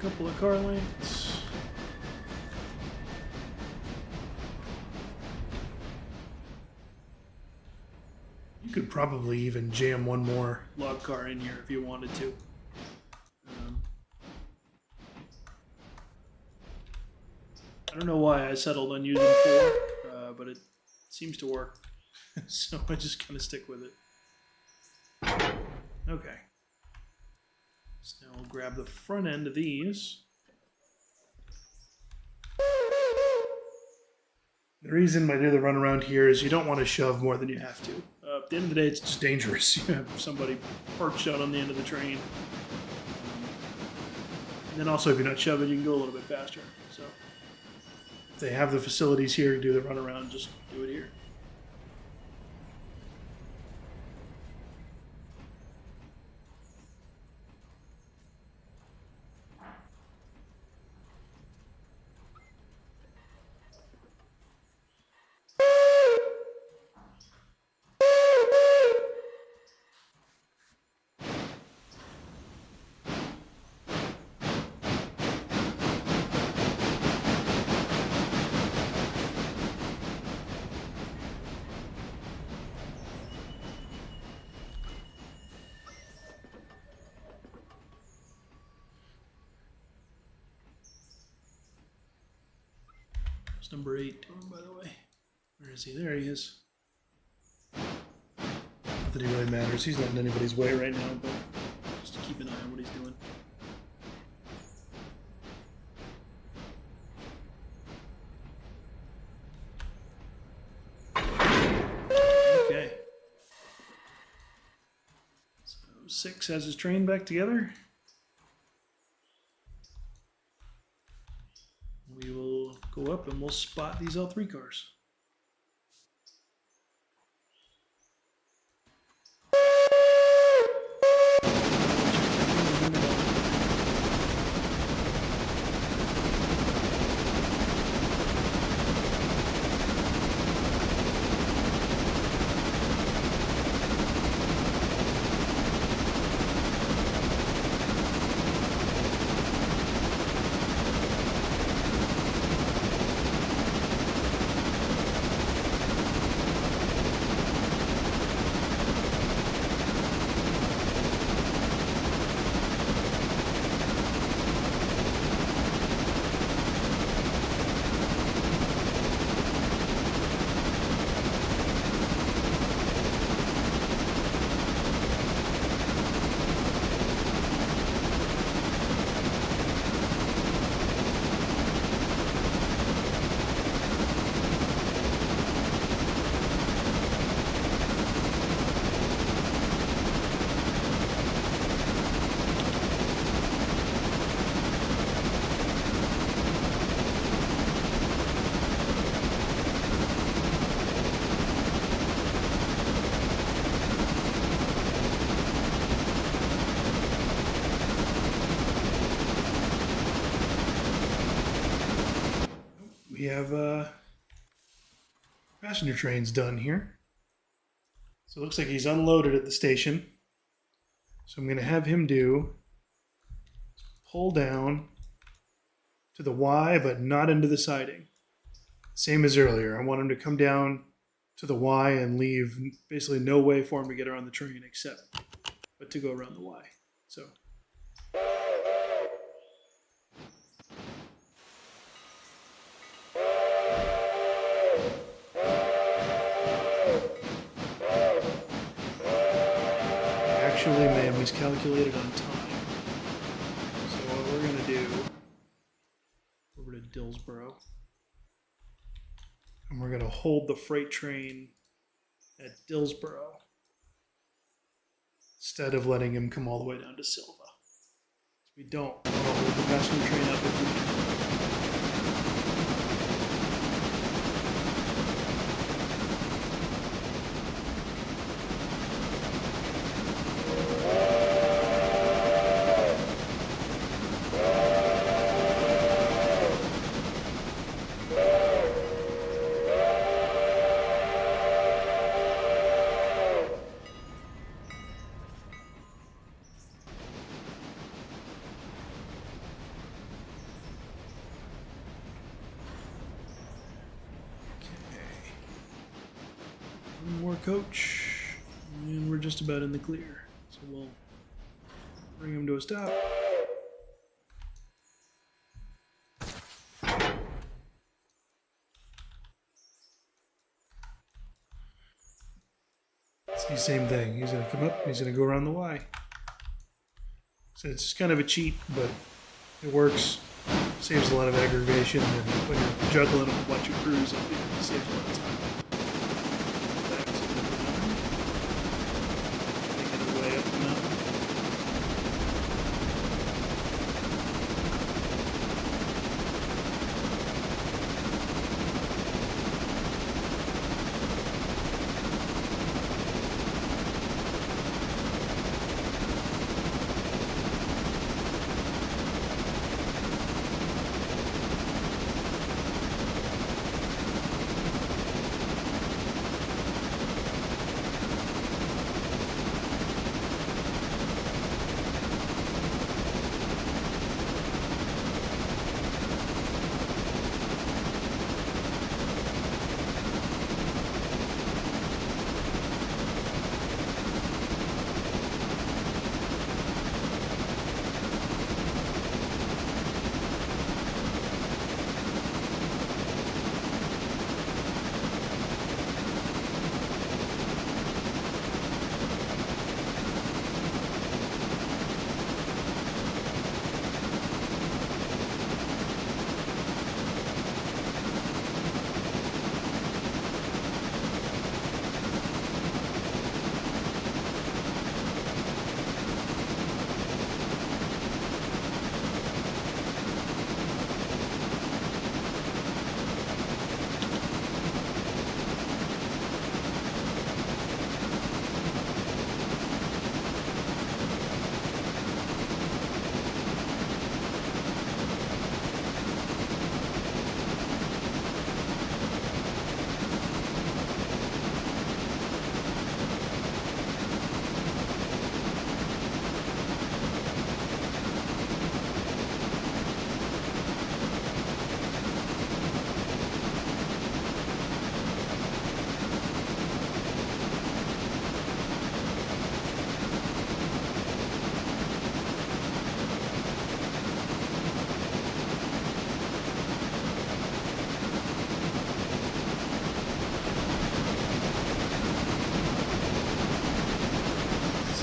Couple of car lengths. You could probably even jam one more log car in here if you wanted to. I don't know why I settled on using 4, but it seems to work. So I just kind of stick with it. Okay. So now we'll grab the front end of these. The reason I do the run around here is you don't want to shove more than you have to. At the end of the day, it's just dangerous. You have somebody perched out on the end of the train. And then also, if you're not shoving, you can go a little bit faster. So if they have the facilities here to do the run around, just do it here. What's number 8 doing, by the way? Where is he? There he is. Not that he really matters. He's not in anybody's way right now, but just to keep an eye on what he's doing. Okay. So 6 has his train back together. We will go up and we'll spot these L3 cars. we have passenger trains done here. So it looks like he's unloaded at the station. So I'm going to have him pull down to the Y, but not into the siding. Same as earlier. I want him to come down to the Y and leave basically no way for him to get around the train but to go around the Y. So actually may have miscalculated on time. So what we're going to do, over to Dillsboro, and we're going to hold the freight train at Dillsboro instead of letting him come all the way down to Silva. We don't want to hold the passenger train up if we can. One more coach, and we're just about in the clear. So we'll bring him to a stop. It's the same thing. He's going to come up, he's going to go around the Y. So it's kind of a cheat, but it works. Saves a lot of aggravation, and when you're juggling a bunch of crews, it saves a lot of time. Back to the mountain. Making our way up the mountain.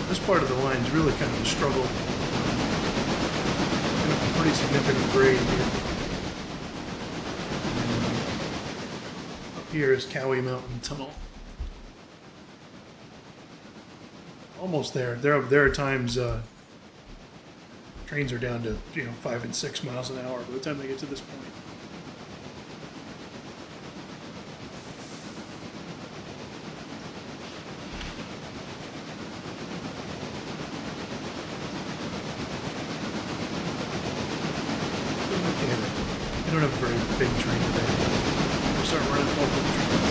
This part of the line is really kind of a struggle. Kind of a pretty significant grade here. And up here is Cowie Mountain Tunnel. Almost there. There are times trains are down to 5 and 6 miles an hour by the time they get to this point. We don't have a very big train today. We'll start running public trains.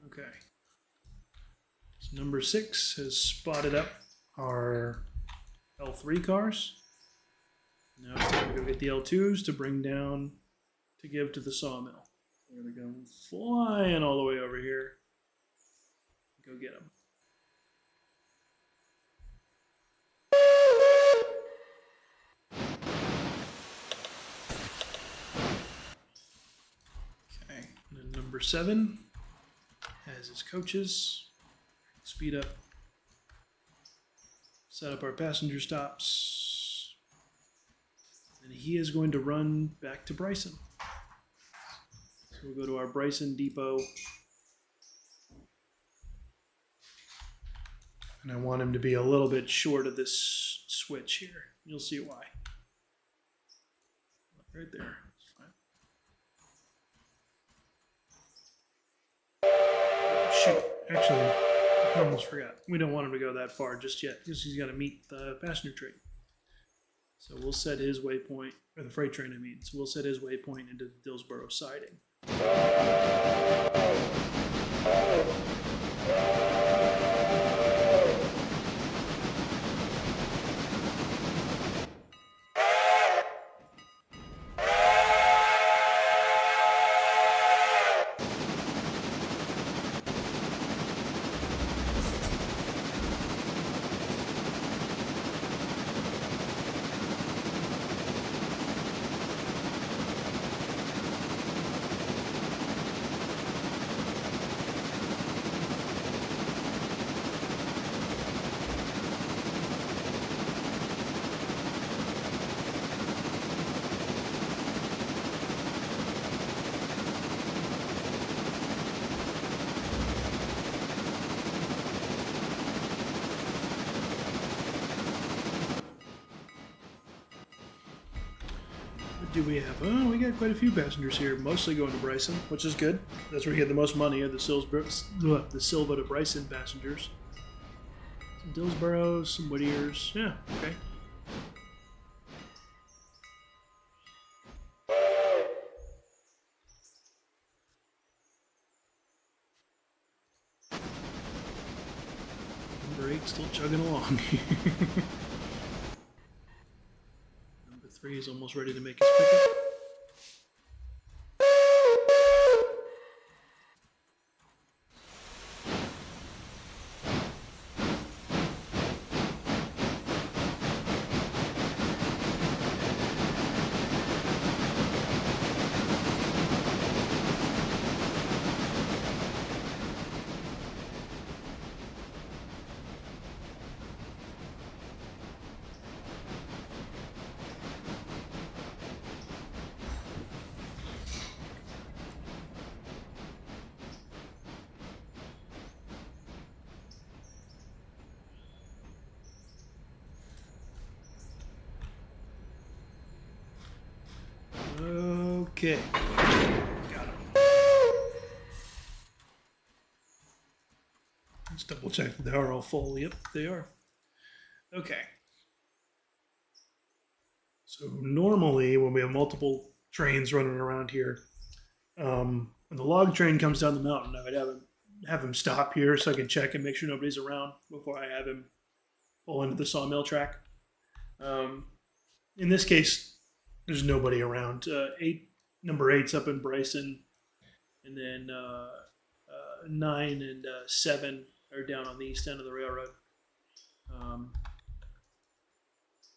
Okay. So number 6 has spotted up our L3 cars. Now it's time to go get the L2s to bring down to give to the sawmill. We're going to go flying all the way over here. Go get them. Okay, and then number 7 has his coaches. Speed up. Set up our passenger stops. And he is going to run back to Bryson. So we'll go to our Bryson depot. And I want him to be a little bit short of this switch here. You'll see why. Right there. It's fine. Shoot. Actually, I almost forgot. We don't want him to go that far just yet because he's got to meet the passenger train. So we'll set his waypoint, or the freight train, I mean. So we'll set his waypoint into the Dillsboro siding. Do we have? Oh, we got quite a few passengers here, mostly going to Bryson, which is good. That's where you get the most money, are the Silva to Bryson passengers. Some Dillsboros, some Whittiers. Yeah, okay. Number 8 still chugging along. Number 3 is almost ready to make his pickup. Okay. Got him. Let's double check that they are all full. Yep, they are. Okay. So normally when we have multiple trains running around here, when the log train comes down the mountain, I would have him stop here so I can check and make sure nobody's around before I have him pull into the sawmill track. In this case, there's nobody around. Number 8's up in Bryson, and then 9 and 7 are down on the east end of the railroad.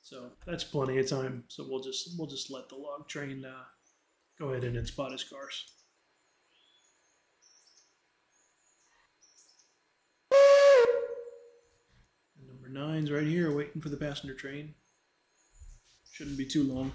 So that's plenty of time. So we'll just let the log train go ahead and spot his cars. And number 9's right here waiting for the passenger train. Shouldn't be too long.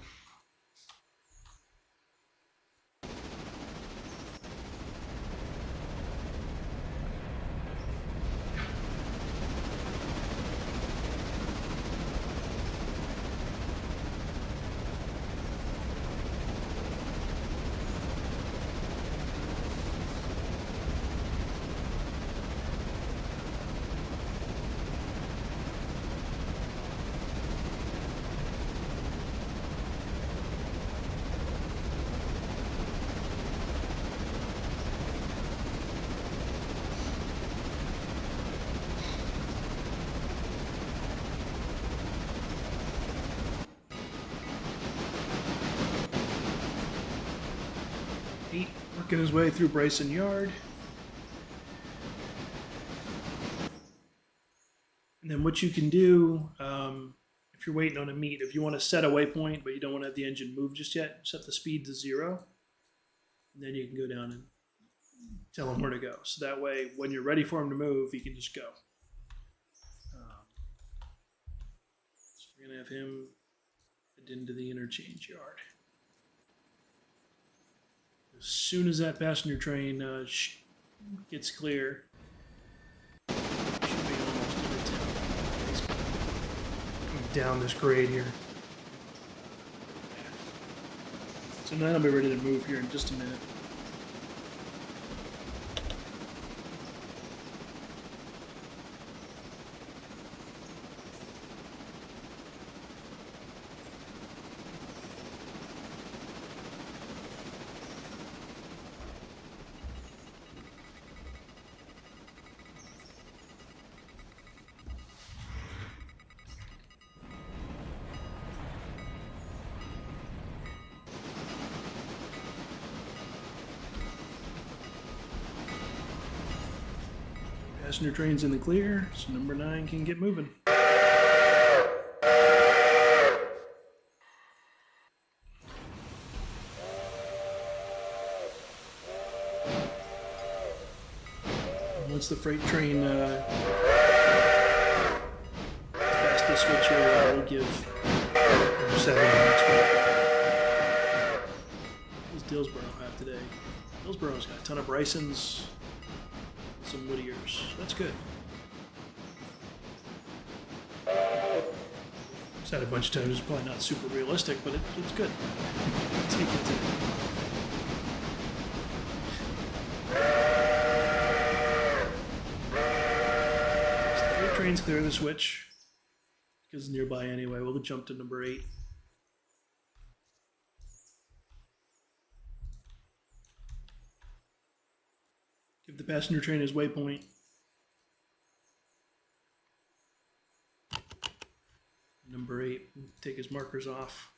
8 working his way through Bryson Yard. And then what you can do, if you're waiting on a meet, if you want to set a waypoint but you don't want to have the engine move just yet, set the speed to 0. And then you can go down and tell him where to go. So that way, when you're ready for him to move, he can just go. So we're going to have him head into the interchange yard. As soon as that passenger train gets clear, he should be almost into town. He's coming down this grade here. So now I'll be ready to move here in just a minute. Passenger train's in the clear, so number 9 can get moving. Once the freight train past the switch here, we'll give number 7 the next one. What does Dillsboro have today? Dillsboro's got a ton of Brysons. Some Whittiers. That's good. Said a bunch of times, it's probably not super realistic, but it's good. Take it to so the freight train's clear the switch because it's nearby anyway. We'll jump to number 8. Give the passenger train his waypoint. Number 8, take his markers off.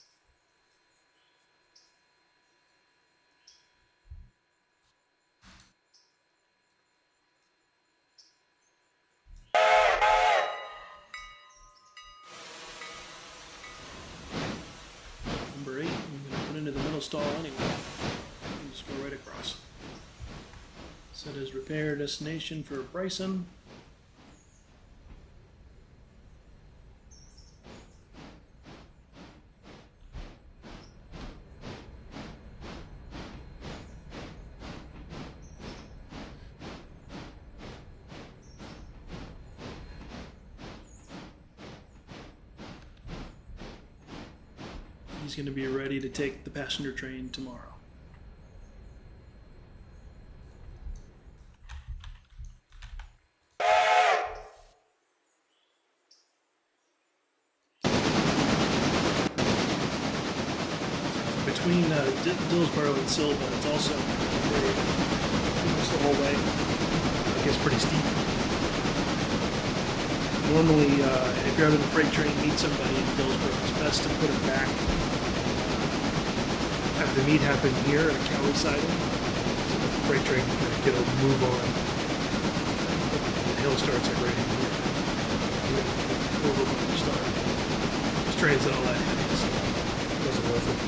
Number 8, I'm going to put into the middle stall anyway. And just go right across. Set his repair destination for Bryson. He's going to be ready to take the passenger train tomorrow. Between Dillsboro and Sylva, it's also very, almost the whole way. It gets pretty steep. Normally, if you're out on the freight train, meet somebody in Dillsboro, it's best to put it back. Have the meet happen here at a Cowley siding, so that the freight train can get a move on. The hill starts like right in here. Over when you start. This train's not all that heavy, so it wasn't worth it.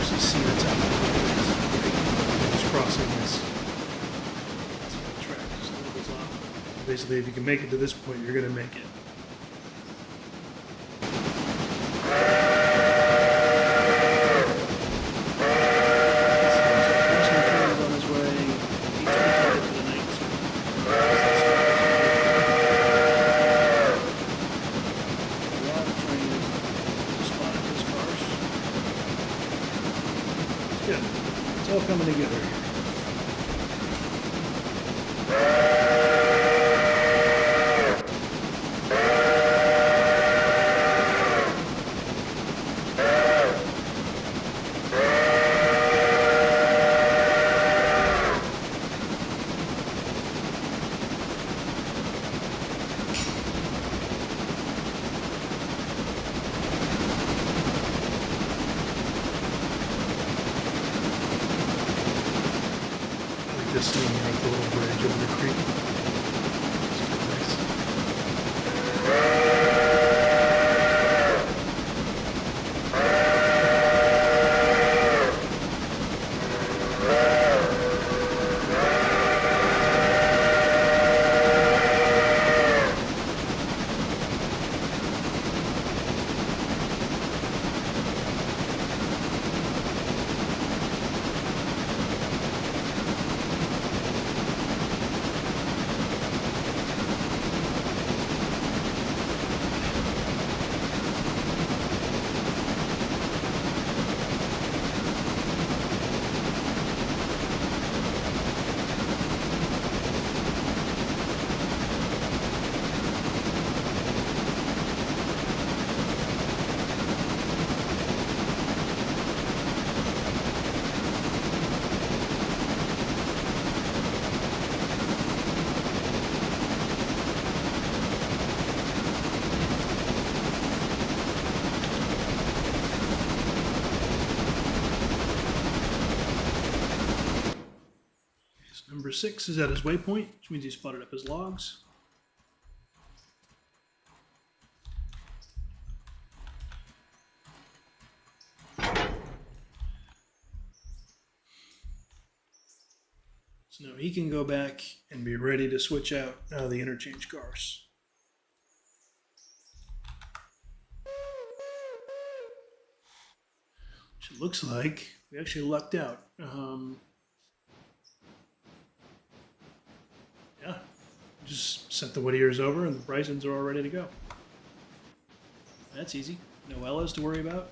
actually see that's how it's crossing this. Track just levels off. Basically, if you can make it to this point, you're going to make it. It's all coming together here. This thing, like the little bridge over the creek. It's kind of nice. Number 6 is at his waypoint, which means he spotted up his logs. So now he can go back and be ready to switch out the interchange cars. Which it looks like we actually lucked out. Yeah, just set the Whittiers over and the Brysons are all ready to go. That's easy. No Ellas to worry about.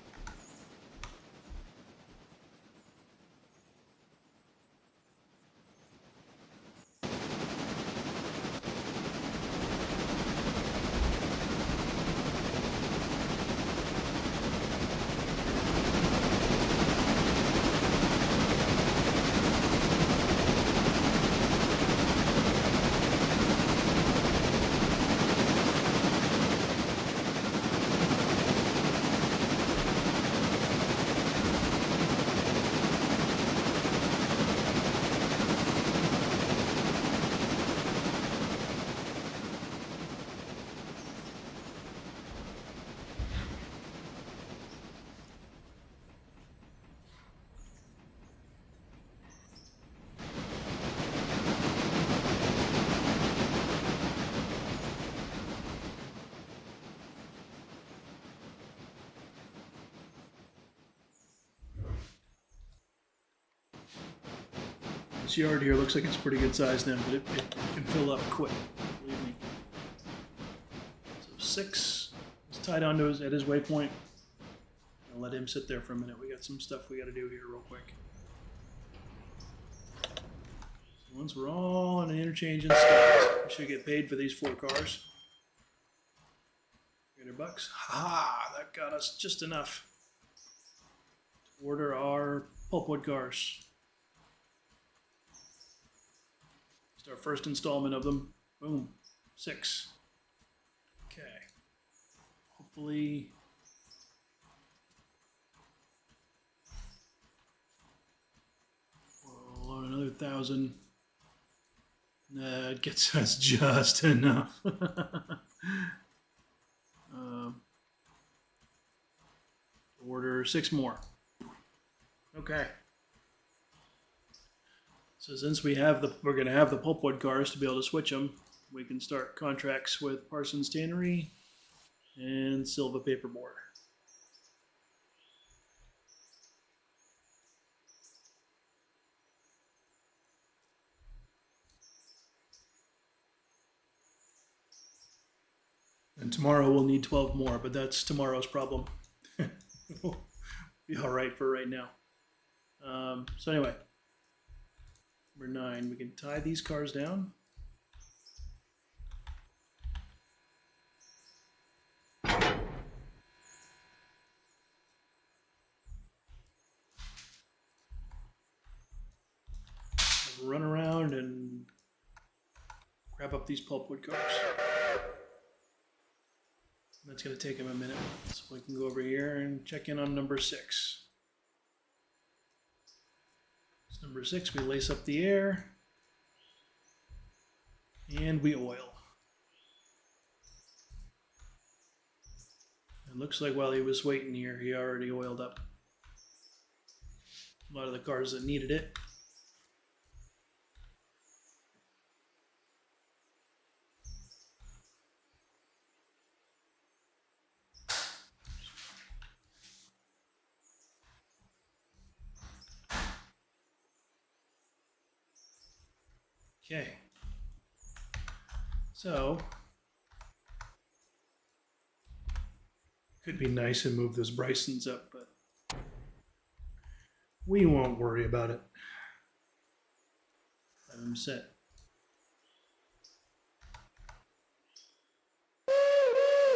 This yard here looks like it's pretty good size now, but it can fill up quick, believe me. So 6 is tied onto at his waypoint. I'll let him sit there for a minute. We got some stuff we got to do here real quick. So once we're all on an interchange and stopped, we should get paid for these 4 cars. $300. Ha! That got us just enough to order our pulpwood cars. It's our first installment of them. Boom. 6. Okay. Hopefully. We'll load another 1,000. That gets us just enough. Order 6 more. Okay. So since we're going to have the pulpwood cars to be able to switch them, we can start contracts with Parsons Tannery and Silva Paperboard. And tomorrow we'll need 12 more, but that's tomorrow's problem. We'll be all right for right now. So anyway, number 9, we can tie these cars down. Run around and grab up these pulpwood cars. That's going to take him a minute. So we can go over here and check in on number 6. So number 6, we lace up the air and we oil. It looks like while he was waiting here, he already oiled up a lot of the cars that needed it. Okay, so could be nice and move those Brysons up, but we won't worry about it. Have them set.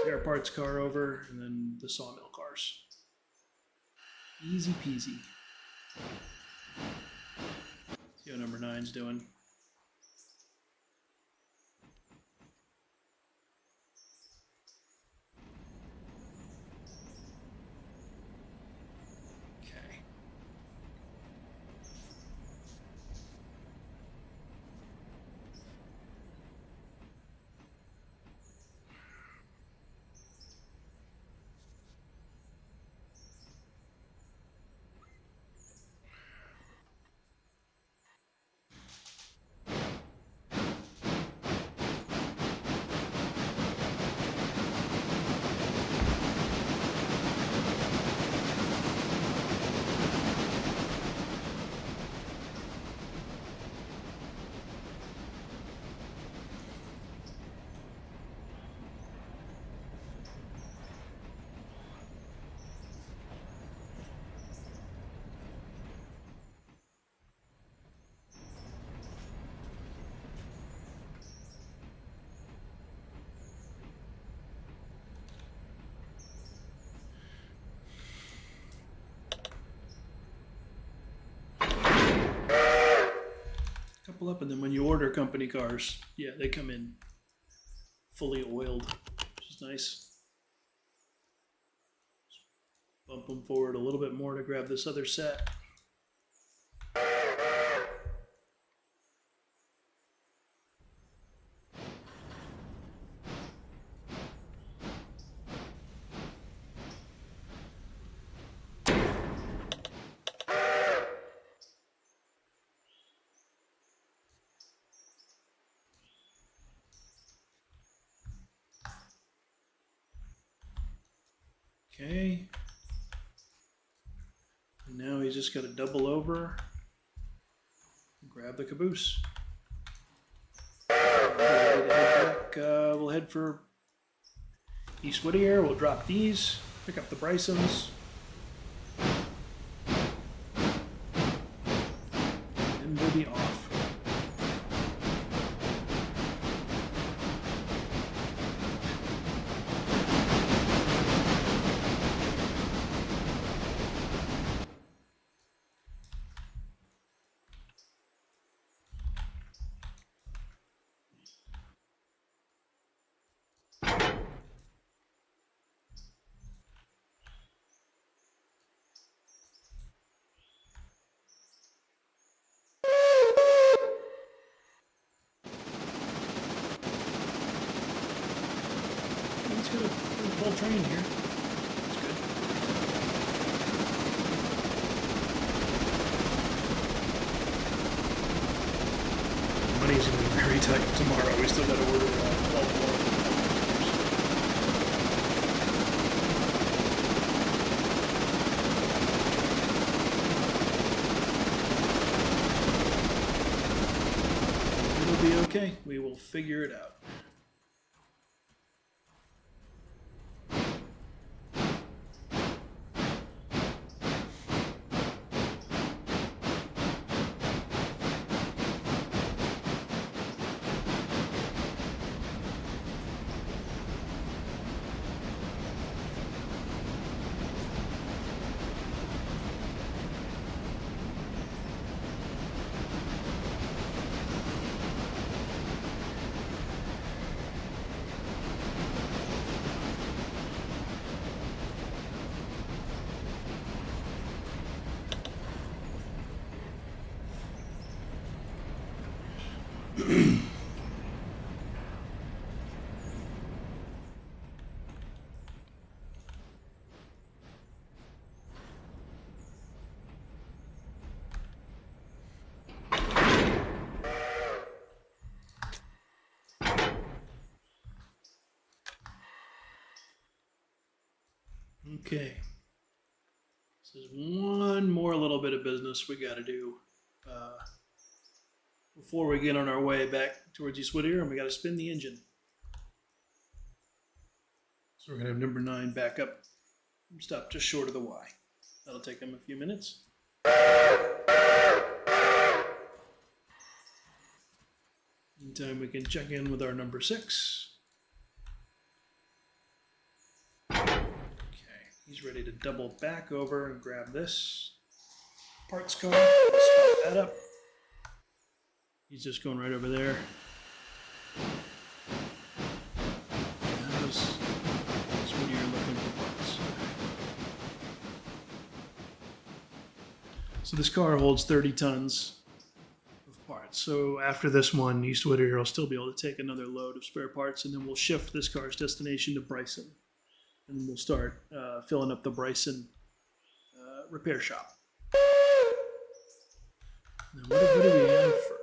Air parts car over, and then the sawmill cars. Easy peasy. See how number 9's doing. Couple up, and then when you order company cars, yeah, they come in fully oiled, which is nice. Bump them forward a little bit more to grab this other set. Okay. And now he's just got to double over, grab the caboose. We'll head for East Whittier. We'll drop these, pick up the Brysons, and we'll be off. Let's get a full train here. That's good. Money's gonna be very tight tomorrow. We still got to order 12 more. It'll be okay. We will figure it out. Okay. This is one more little bit of business we got to do before we get on our way back towards East Whittier, and we got to spin the engine. So we're going to have number 9 back up, stop just short of the Y. That'll take them a few minutes. Meantime, we can check in with our number 6. He's ready to double back over and grab this parts car. Spot that up. He's just going right over there. That's when you're looking for parts. So this car holds 30 tons of parts. So after this one, East Whittier will still be able to take another load of spare parts, and then we'll shift this car's destination to Bryson. And we'll start filling up the Bryson repair shop. Now, what do we have for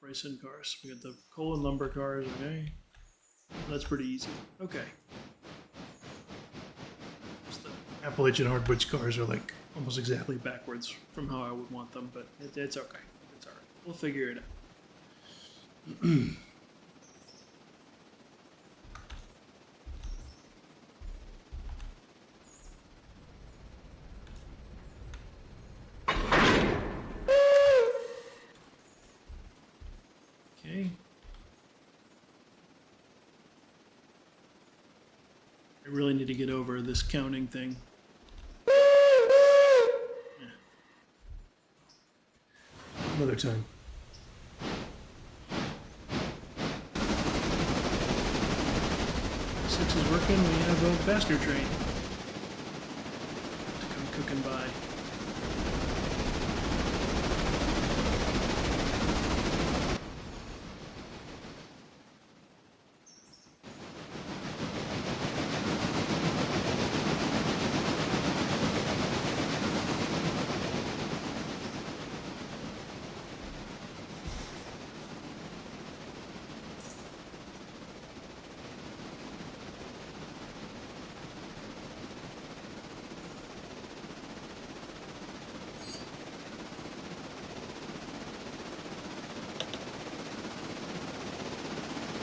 Bryson cars? We got the coal and lumber cars, okay? That's pretty easy. Okay. The Appalachian hardwoods cars are like almost exactly backwards from how I would want them, but it's okay. It's all right. We'll figure it out. I really need to get over this counting thing. Yeah. Another time. 6 is working. We have a faster train to come cooking by.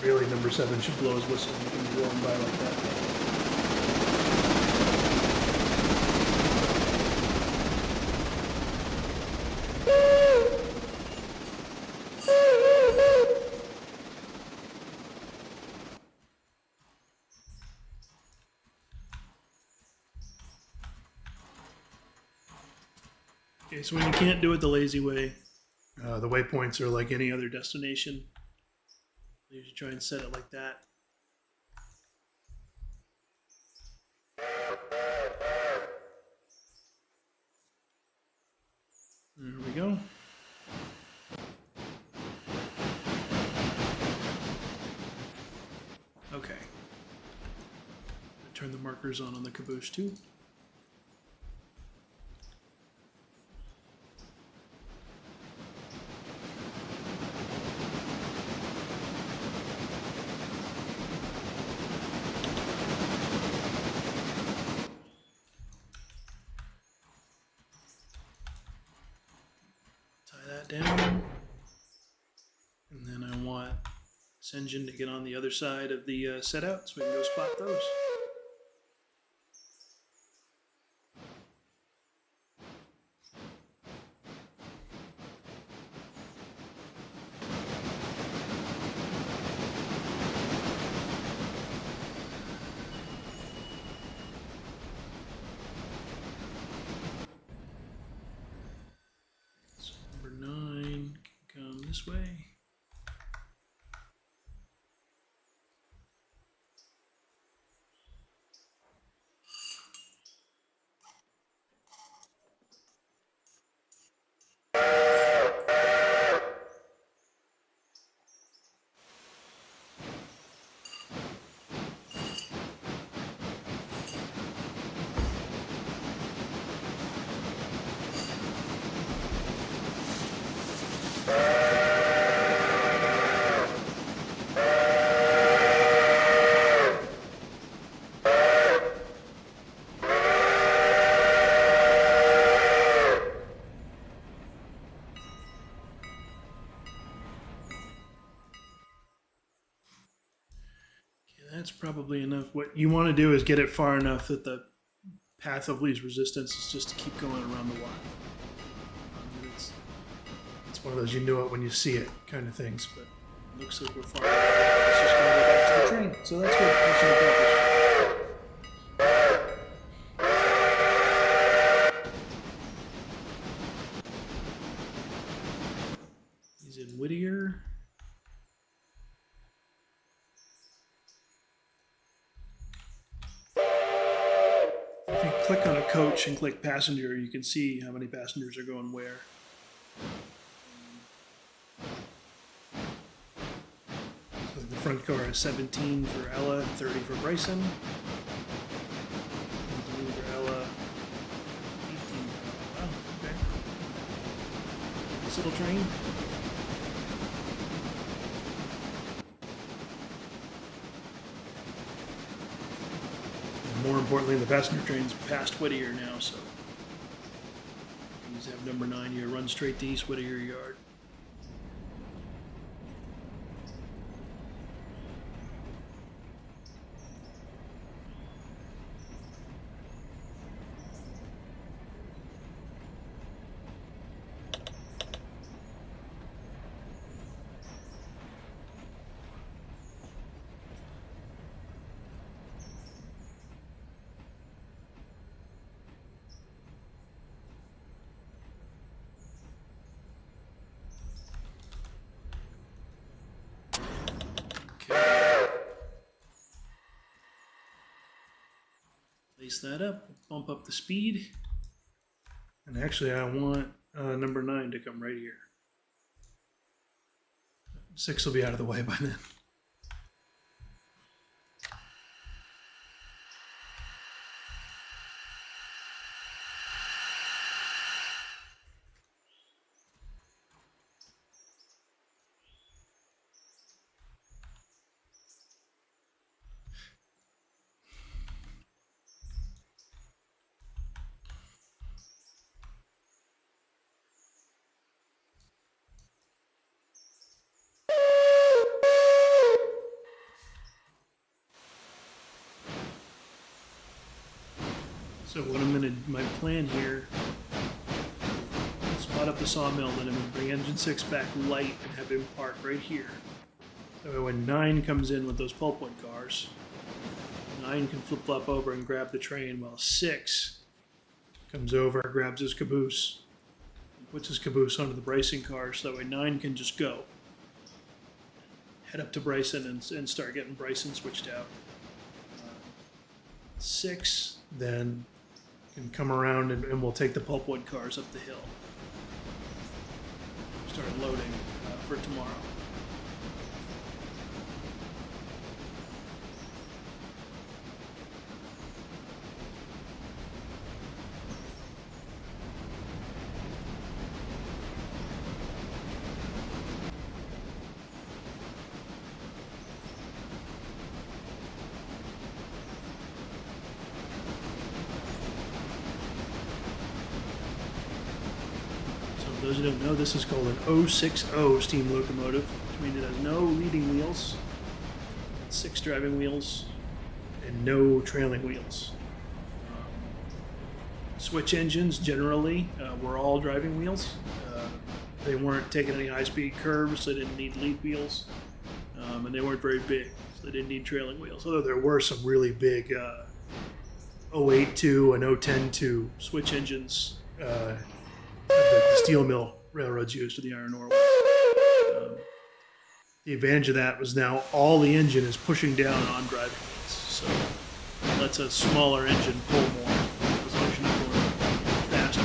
Really, number 7 should blow his whistle and we can roll him by like that. Okay, so when you can't do it the lazy way, the waypoints are like any other destination. You should try and set it like that. There we go. Okay. Turn the markers on the caboose too. down. And then I want this engine to get on the other side of the set out so we can go spot those. So number 9 can come this way. That's probably enough. What you want to do is get it far enough that the path of least resistance is just to keep going around the wire. It's one of those you know it when you see it kind of things, but it looks like we're far enough. It's just going to go back to the train. So that's good. Mission accomplished. He's in Whittier. If you click on a coach and click passenger, you can see how many passengers are going where. So the front car is 17 for Ella and 30 for Bryson. And for Ella, 18 for Ella. Oh, okay. This little train. More importantly, the passenger train's past Whittier now, so you just have number 9 here, run straight to East Whittier Yard. Lace that up, bump up the speed. And actually I want number 9 to come right here. 6 will be out of the way by then. So what I'm gonna, my plan here, spot up the sawmill, then I'm gonna bring engine 6 back light and have him park right here. That way when 9 comes in with those pulpwood cars, 9 can flip-flop over and grab the train while 6 comes over, grabs his caboose, and puts his caboose onto the Bryson car, so that way 9 can just go. Head up to Bryson and start getting Bryson switched out. 6 then can come around and we'll take the pulpwood cars up the hill. Start loading for tomorrow. those who don't know, this is called an 060 steam locomotive, which means it has no leading wheels, 6 driving wheels, and no trailing wheels. Switch engines generally were all driving wheels. They weren't taking any high-speed curves, so they didn't need lead wheels, and they weren't very big, so they didn't need trailing wheels. Although there were some really big 082 and 010-2 switch engines that the steel mill railroads used for the iron ore. The advantage of that was now all the engine is pushing down on driving wheels, so it lets a smaller engine pull more as long as you're not going faster.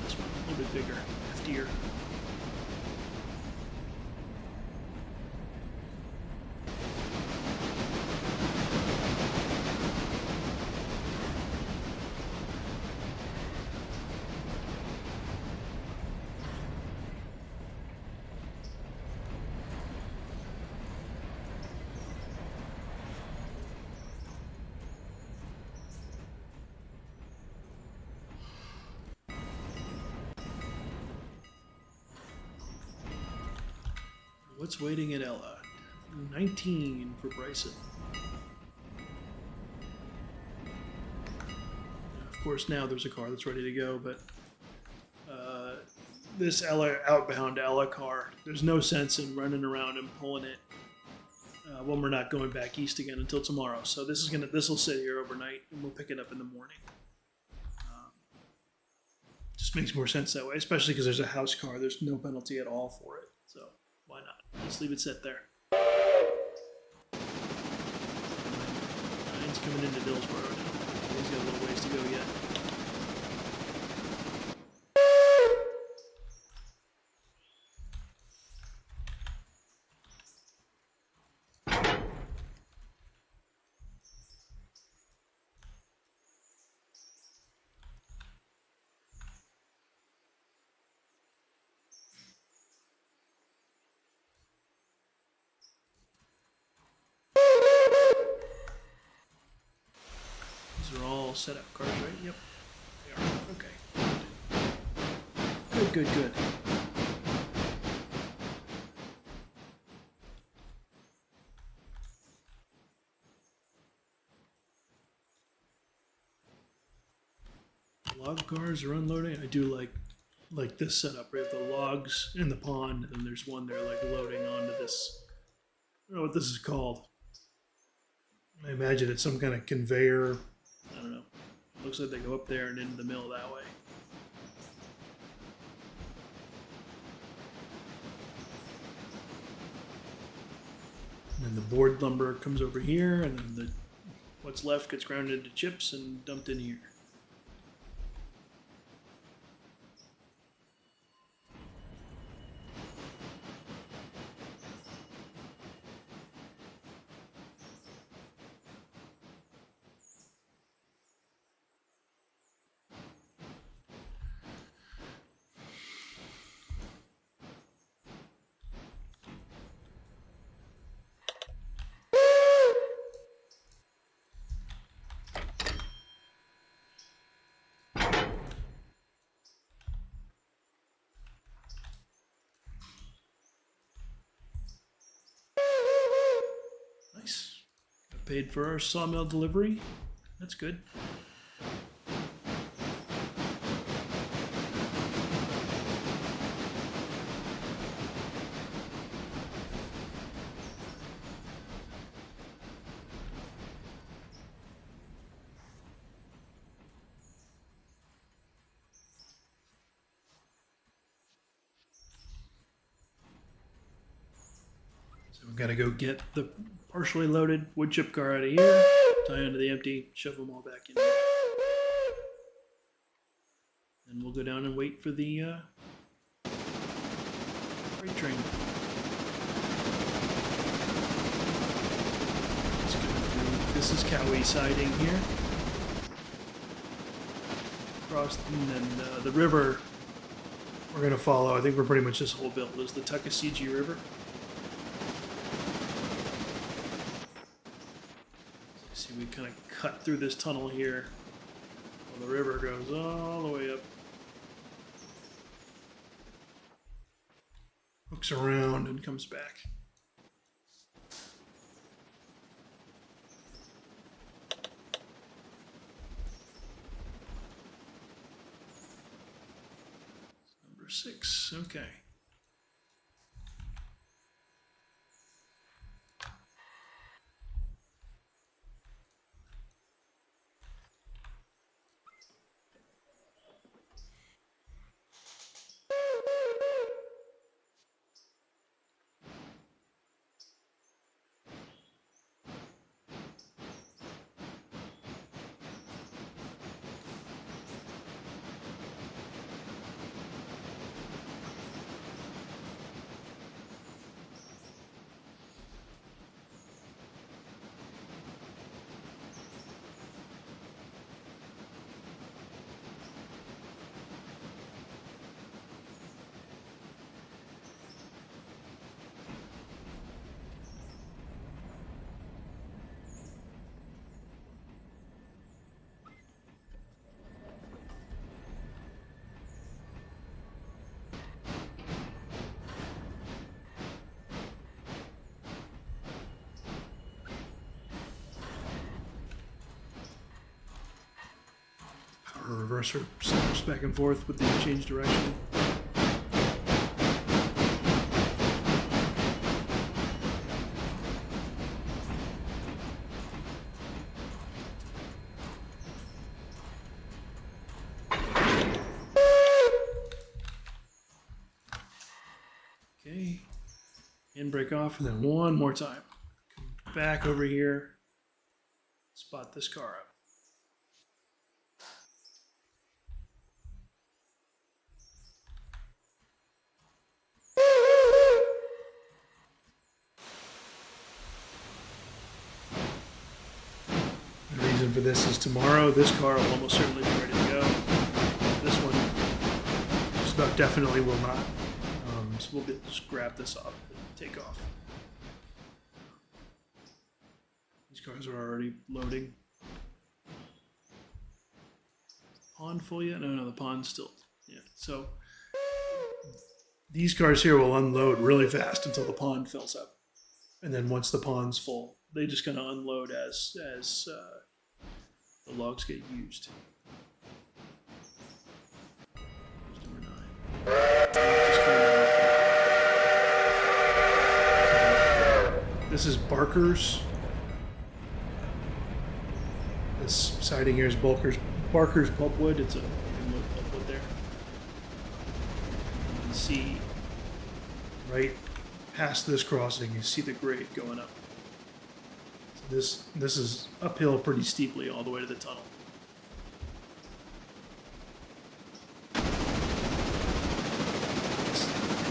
This one a little bit bigger, heftier. What's waiting at Ella? 19 for Bryson. Of course, now there's a car that's ready to go, but this outbound Ella car, there's no sense in running around and pulling it when we're not going back east again until tomorrow. So this will sit here overnight, and we'll pick it up in the morning. Just makes more sense that way, especially because there's a house car. There's no penalty at all for it, so why not? Just leave it sit there. Nine's coming into Dillsboro now. He's got a little ways to go yet. These are all set up cars, right? Yep. They are. Okay. Good. Log cars are unloading. I do like this setup. We have the logs in the pond, and there's one there like loading onto this. I don't know what this is called. I imagine it's some kind of conveyor. I don't know. Looks like they go up there and into the mill that way. And then the board lumber comes over here, and then what's left gets ground into chips and dumped in here. Nice. Got paid for our sawmill delivery. That's good. So we've got to go get the partially loaded wood chip car out of here, tie onto the empty, shove them all back in. And we'll go down and wait for the freight train. Let's go through. This is Cowie siding here. Across, and then the river we're going to follow. I think we're pretty much this whole belt is the Tuckasegee River. So we kind of cut through this tunnel here while the river goes all the way up. Hooks around and comes back. Number 6, okay. Power reverser snaps back and forth with the change direction. Okay, handbrake off, and then one more time. Come back over here, spot this car up. The reason for this is tomorrow this car will almost certainly be ready to go. This one just about definitely will not. So we'll just grab this off and take off. These cars are already loading. Pond full yet? No, the pond's still. Yeah. So these cars here will unload really fast until the pond fills up, and then once the pond's full, they just kind of unload as the logs get used. Here's number 9. This is Barker's. This siding here is Barker's pulpwood. It's a wood pulpwood there. You can see right past this crossing, you see the grade going up. So this is uphill pretty steeply all the way to the tunnel.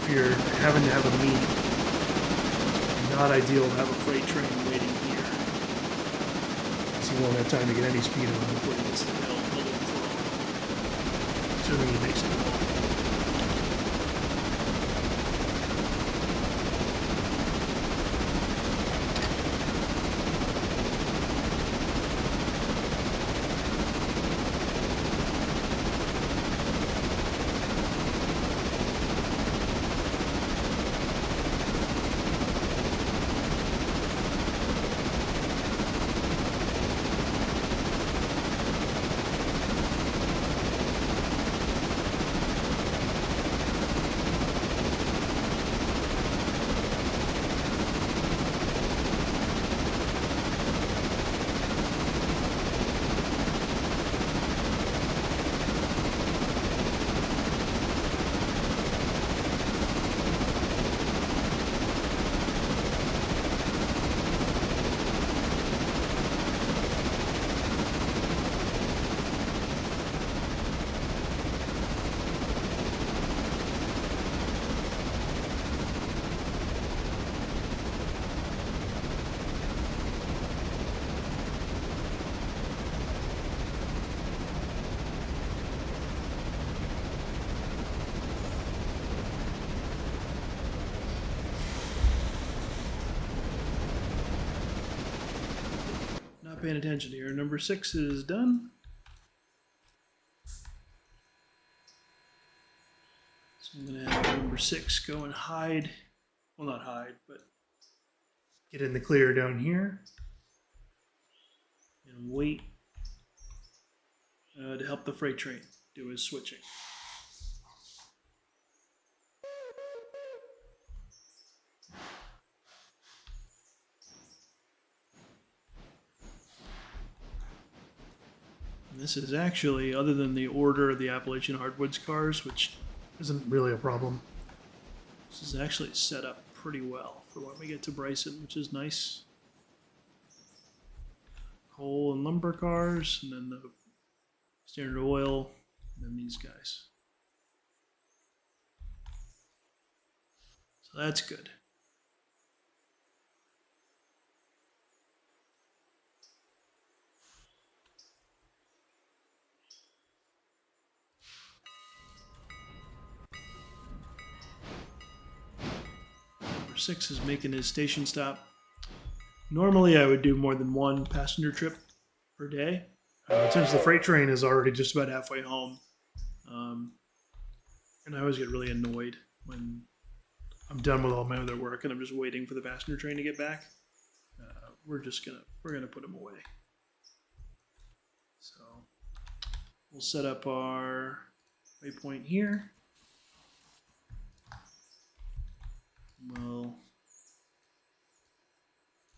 If you're having to have a meet, not ideal to have a freight train waiting here. So you won't have time to get any speed on before he gets to the hill. Assuming he makes it along. paying attention here. Number 6 is done. So I'm going to have number 6 go and hide. Well, not hide, but get in the clear down here. And wait to help the freight train do his switching. And this is actually, other than the order of the Appalachian Hardwoods cars, which isn't really a problem, this is actually set up pretty well for when we get to Bryson, which is nice. Coal and lumber cars, and then the Standard Oil, and then these guys. So that's good. Number 6 is making his station stop. Normally I would do more than one passenger trip per day. Since the freight train is already just about halfway home. And I always get really annoyed when I'm done with all my other work and I'm just waiting for the passenger train to get back. We're gonna put him away. So we'll set up our waypoint here. We'll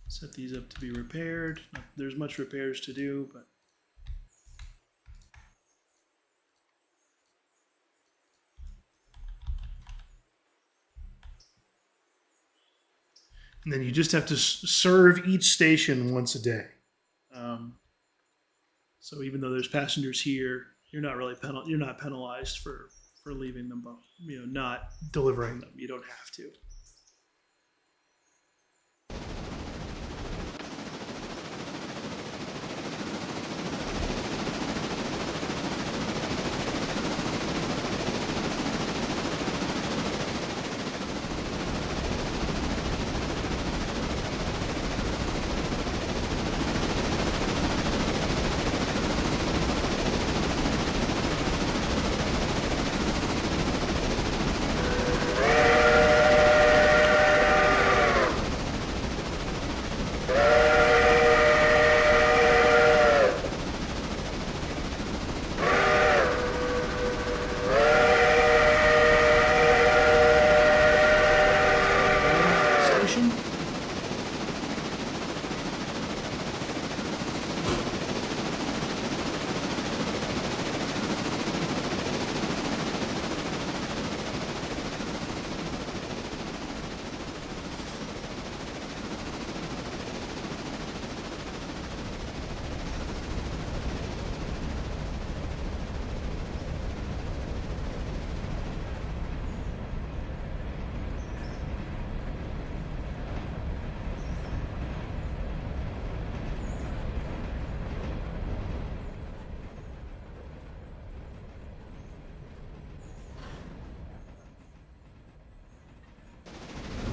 set these up to be repaired. Not that there's much repairs to do, but and then you just have to serve each station once a day. So even though there's passengers here, you're not really penalized for leaving them, not delivering them. You don't have to.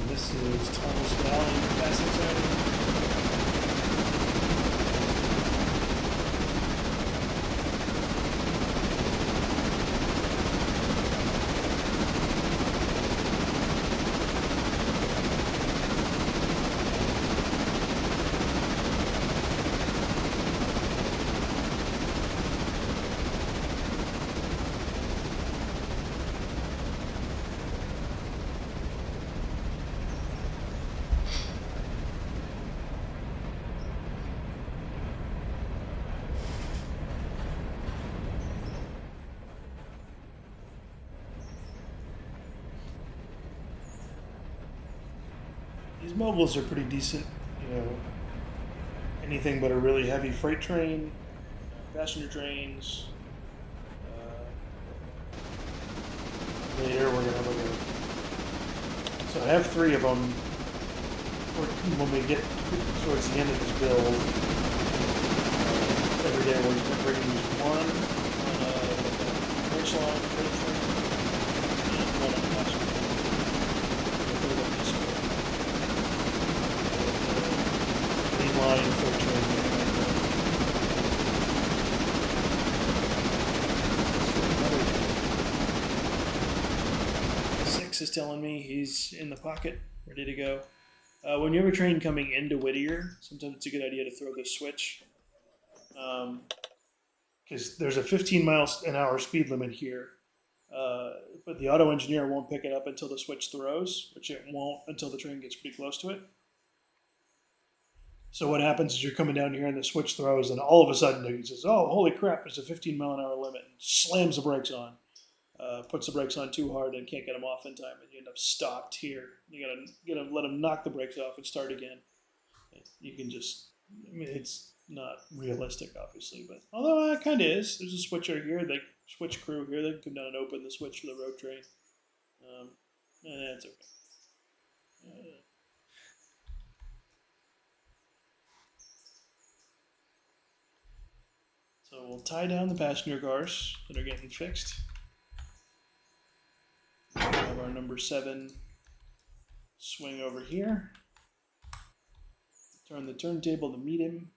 This is Thomas Valley passing zone. These mobiles are pretty decent, anything but a really heavy freight train, passenger trains. Later we're gonna look at. So I have 3 of them. When we get towards the end of this build, every day we're going to use one on a bridge line freight train and one on a passenger train. The third one is split. Main line freight train. telling me he's in the pocket, ready to go. When you have a train coming into Whittier, sometimes it's a good idea to throw this switch. Because there's a 15 miles an hour speed limit here. But the auto engineer won't pick it up until the switch throws, which it won't until the train gets pretty close to it. So what happens is you're coming down here and the switch throws, and all of a sudden he says, "Oh, holy crap! There's a 15 mile an hour limit!" And slams the brakes on, puts the brakes on too hard, and can't get them off in time, and you end up stopped here. You gotta let him knock the brakes off and start again. You can just, I mean, it's not realistic, obviously, but although it kind of is. There's a switcher here, the switch crew here. They can come down and open the switch for the road train. And that's okay. So we'll tie down the passenger cars that are getting fixed. We'll have our number 7 swing over here. Turn the turntable to meet him.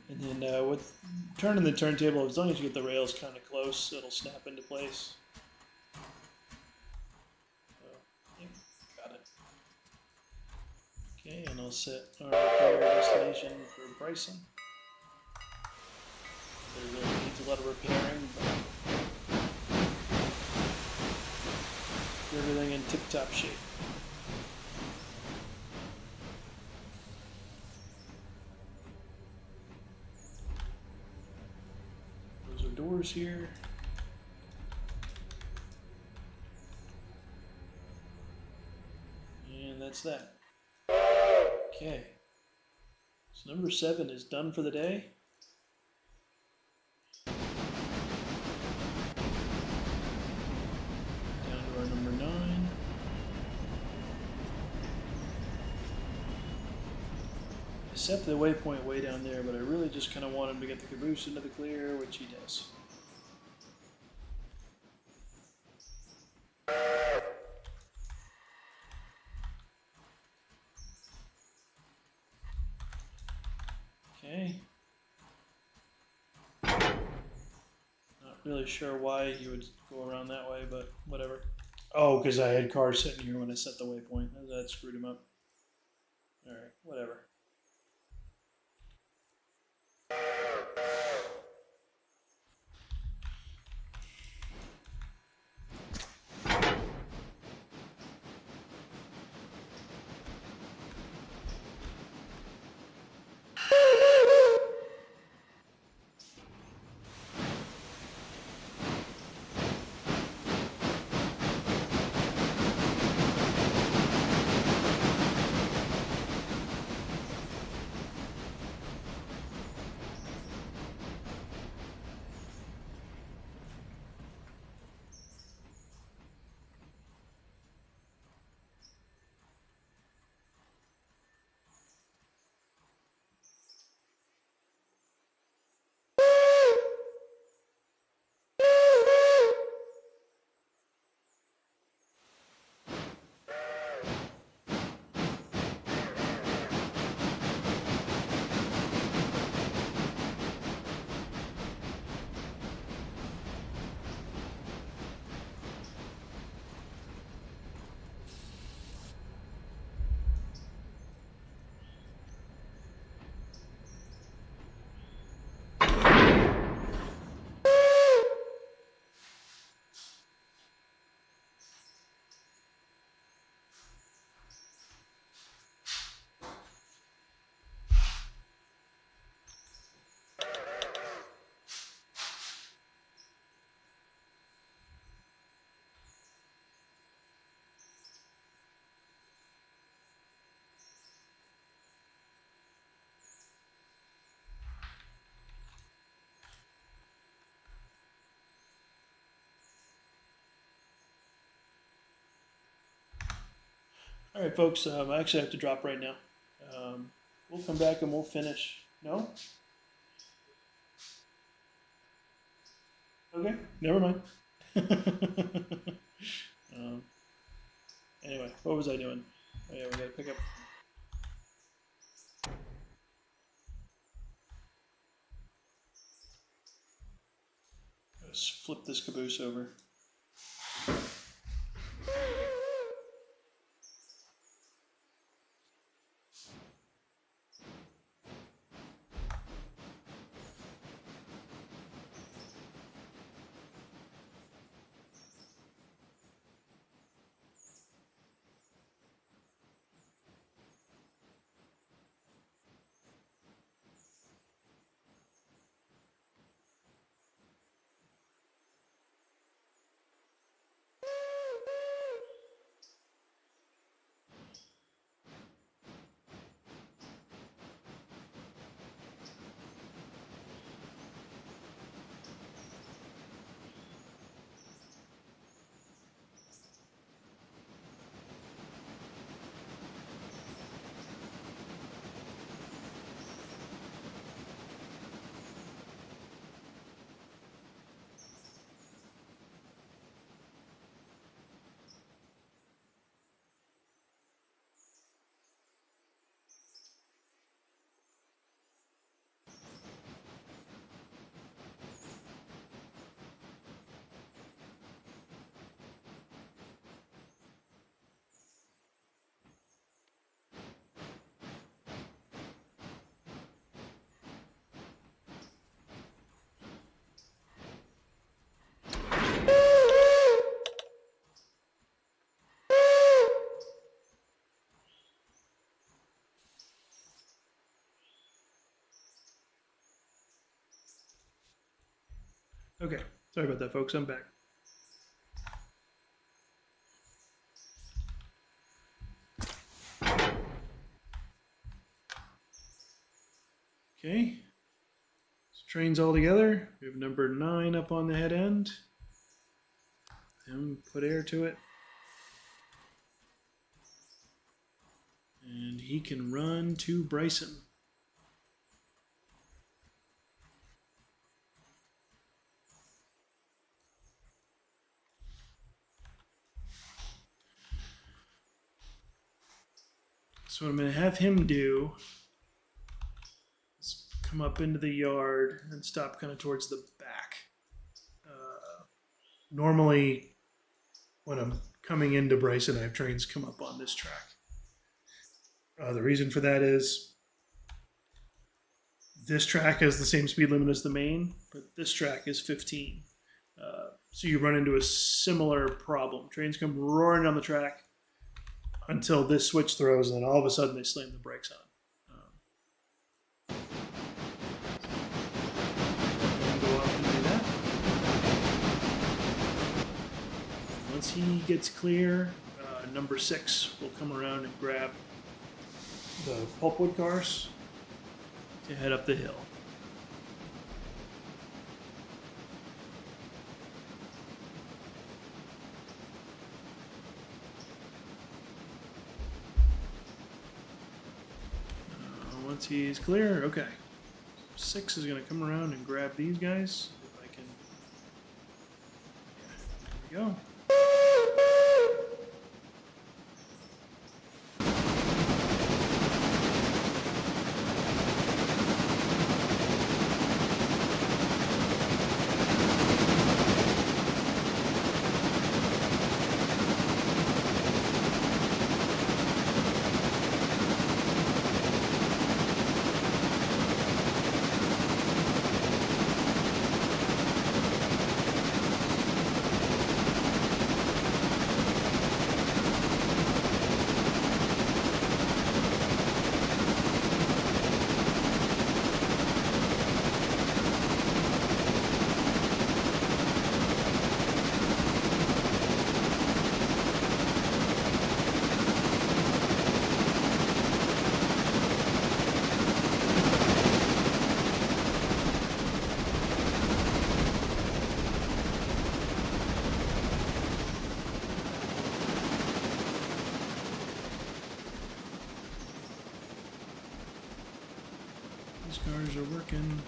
And then with turning the turntable, as long as you get the rails kind of close, it'll snap into place. So, yeah, got it. Okay, and I'll set our repair destination for Bryson. It really needs a lot of repairing, but everything in tip-top shape. Doors here. And that's that. Okay. So number 7 is done for the day. Down to our number 9. I set the waypoint way down there, but I really just kind of want him to get the caboose into the clear, which he does. Okay. Not really sure why he would go around that way, but whatever. Oh, because I had cars sitting here when I set the waypoint. That screwed him up. Alright, whatever. All right, folks. I actually have to drop right now. We'll come back and we'll finish. No? Okay, never mind. um, anyway, what was I doing? Oh yeah, we gotta pick up. Let's flip this caboose over. Okay, sorry about that, folks. I'm back. Okay, so trains all together. We have number 9 up on the head end. And put air to it. And he can run to Bryson. So what I'm going to have him do is come up into the yard and stop kind of towards the back. Normally, when I'm coming into Bryson, I have trains come up on this track. The reason for that is this track has the same speed limit as the main, but this track is 15. So you run into a similar problem. Trains come roaring down the track until this switch throws, and then all of a sudden they slam the brakes on. Go off and do that. Once he gets clear, number 6 will come around and grab the pulpwood cars to head up the hill. Once he's clear, okay. 6 is going to come around and grab these guys. If I can. Yeah, there we go. Those cars are working.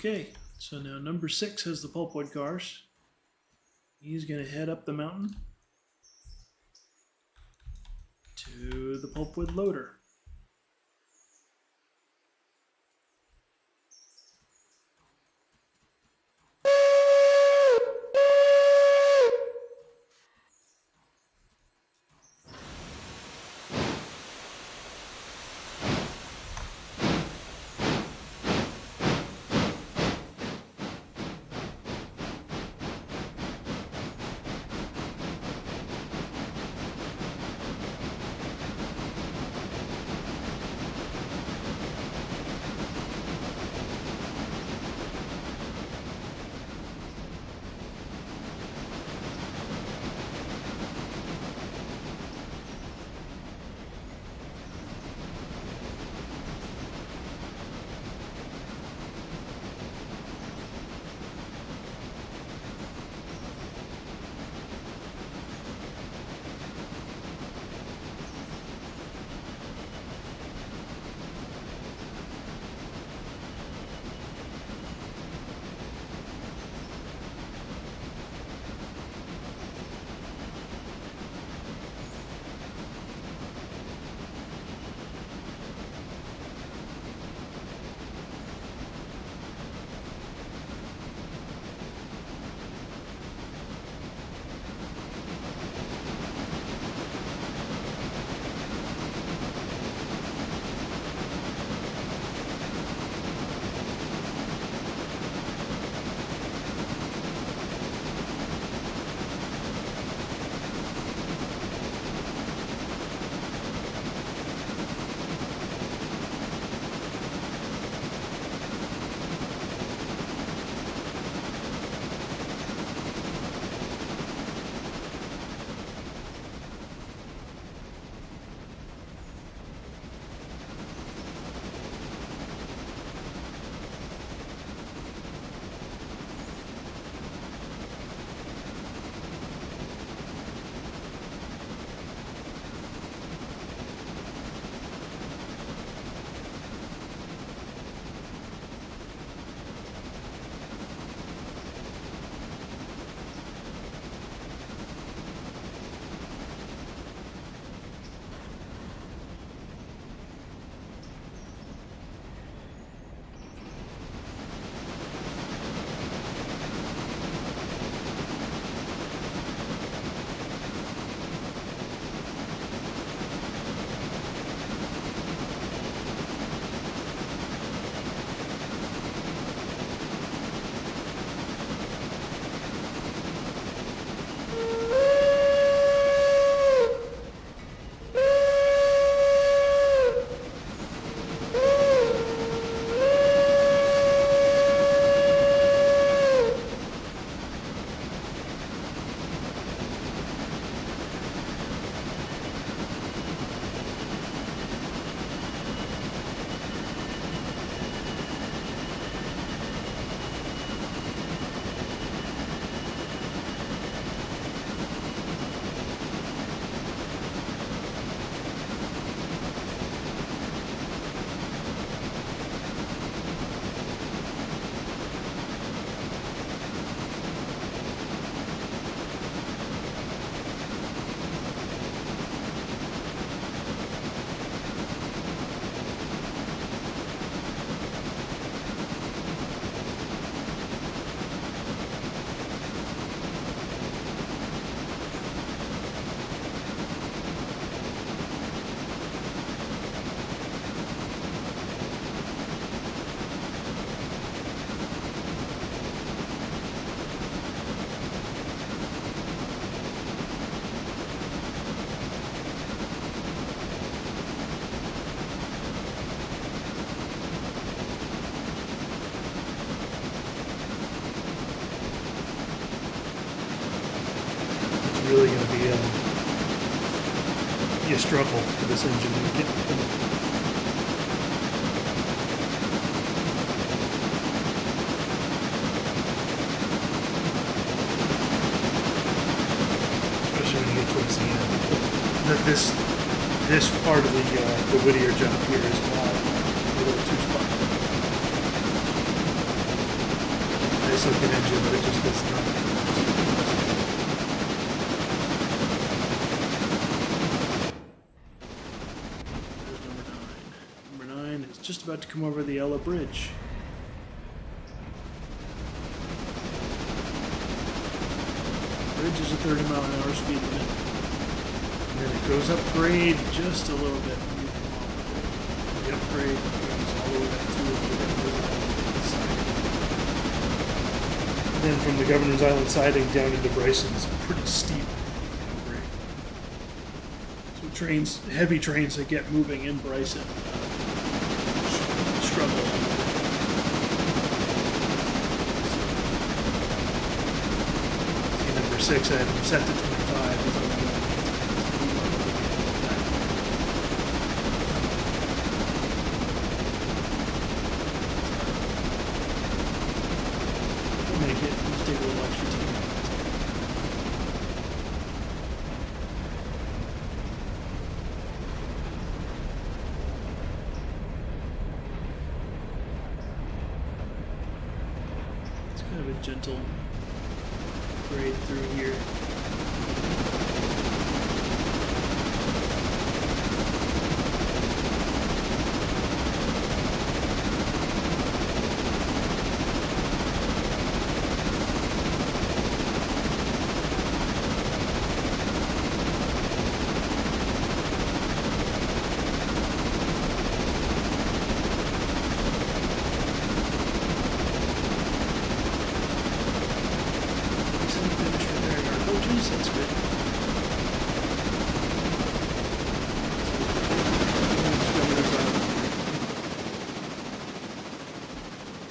Okay, so now number 6 has the pulpwood cars. He's going to head up the mountain to the pulpwood loader. really going to be a struggle for this engine to get. Especially when you get towards the end. This part of the Whittier job here is wide, a little too spot. Nice looking engine, but it just does not. Is just about to come over the Ella Bridge. Bridge is a 30-mile-an-hour speed limit. And then it goes up grade just a little bit. The upgrade goes all the way up to the Governor's Island siding. Then from the Governor's Island siding down into Bryson is a pretty steep grade. So heavy trains that get moving in Bryson struggle. See, number 6, I have him set to 25. He's only going we'll make it. Let's take a little extra time. Kind of a gentle grade through here. That's good.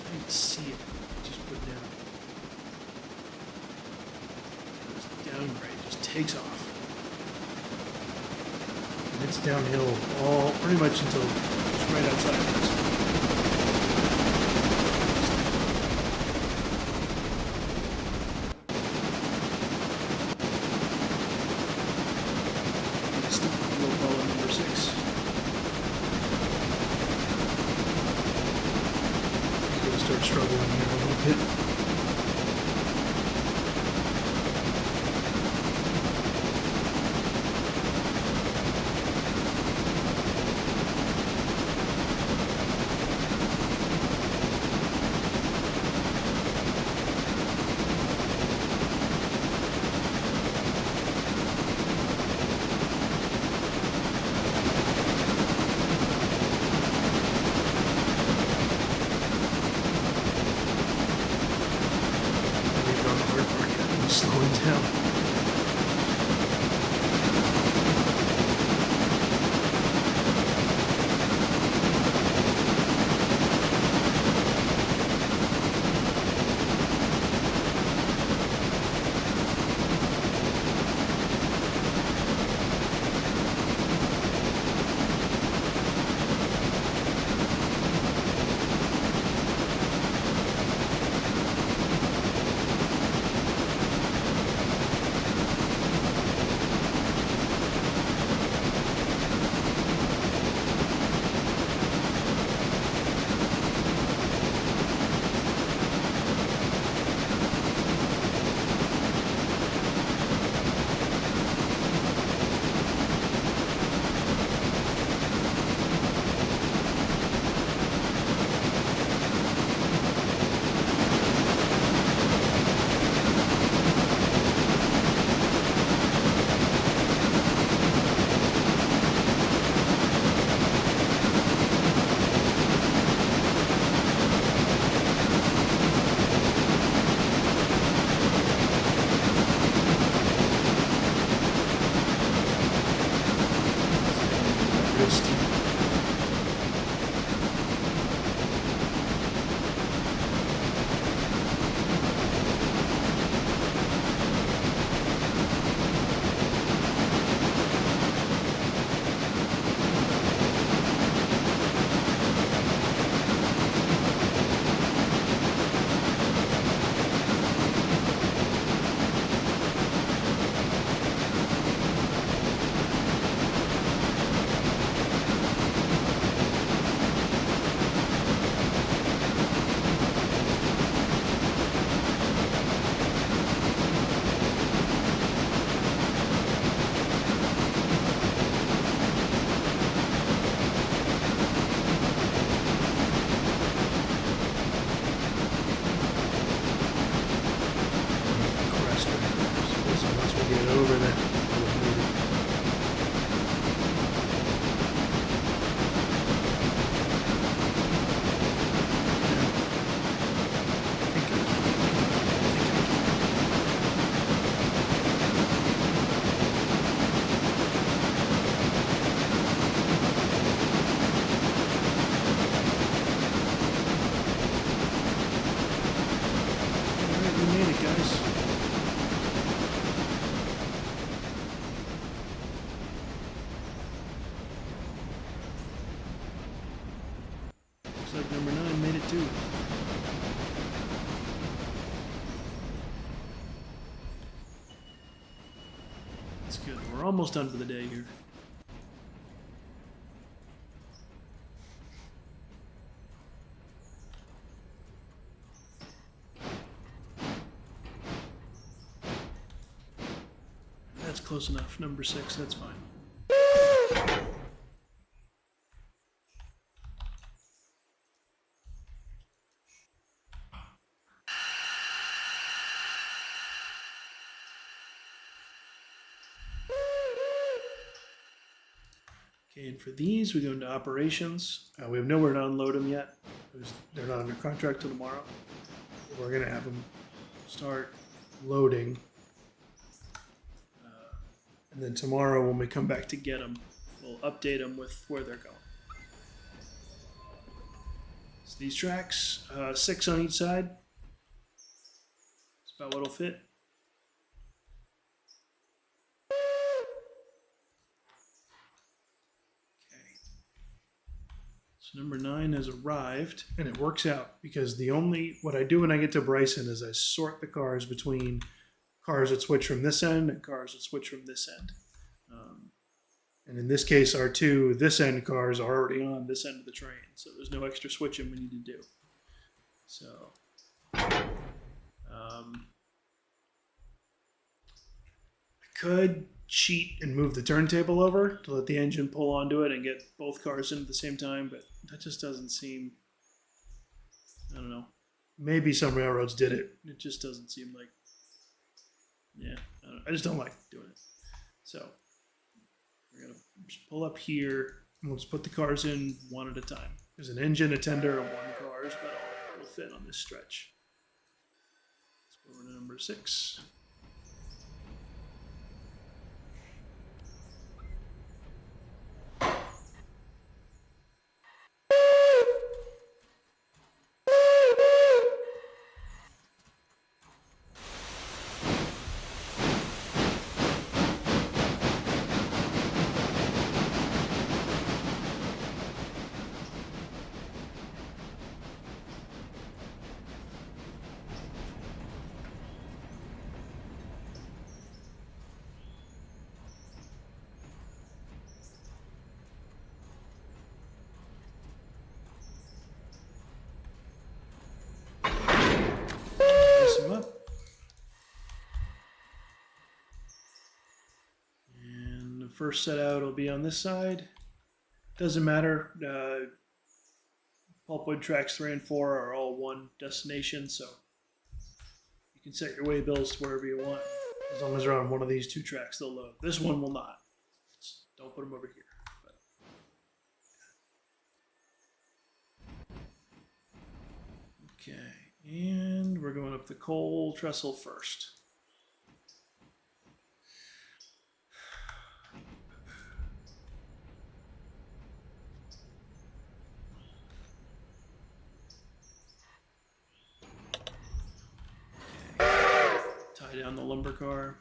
I can see it. Just put down. This downgrade just takes off. And it's downhill all pretty much until just right outside of this. Start struggling here a little bit. Slowing down. over there. Alright, we made it, guys. Looks like number 9 made it too. That's good. We're almost done for the day here. That's close enough. Number 6, that's fine. Okay, and for these, we go into operations. We have nowhere to unload them yet. They're not under contract till tomorrow. We're going to have them start loading. And then tomorrow, when we come back to get them, we'll update them with where they're going. So these tracks, 6 on each side. That's about what'll fit. So number 9 has arrived, and it works out because what I do when I get to Bryson is I sort the cars between cars that switch from this end and cars that switch from this end. And in this case, our 2 this end cars are already on this end of the train, so there's no extra switching we need to do. So, I could cheat and move the turntable over to let the engine pull onto it and get both cars in at the same time, but that just doesn't seem, I don't know. Maybe some railroads did it. It just doesn't seem like, yeah, I just don't like doing it. So we're going to just pull up here and we'll just put the cars in one at a time. There's an engine, a tender, and 1 cars, but all will fit on this stretch. Let's go over to number 6. Them up. And the first set out will be on this side. Doesn't matter. Pulpwood tracks 3 and 4 are all one destination, so you can set your way bills to wherever you want. As long as they're on one of these 2 tracks, they'll load. This one will not. Just don't put them over here. Okay, and we're going up the coal trestle first. Okay. Tie down the lumber car.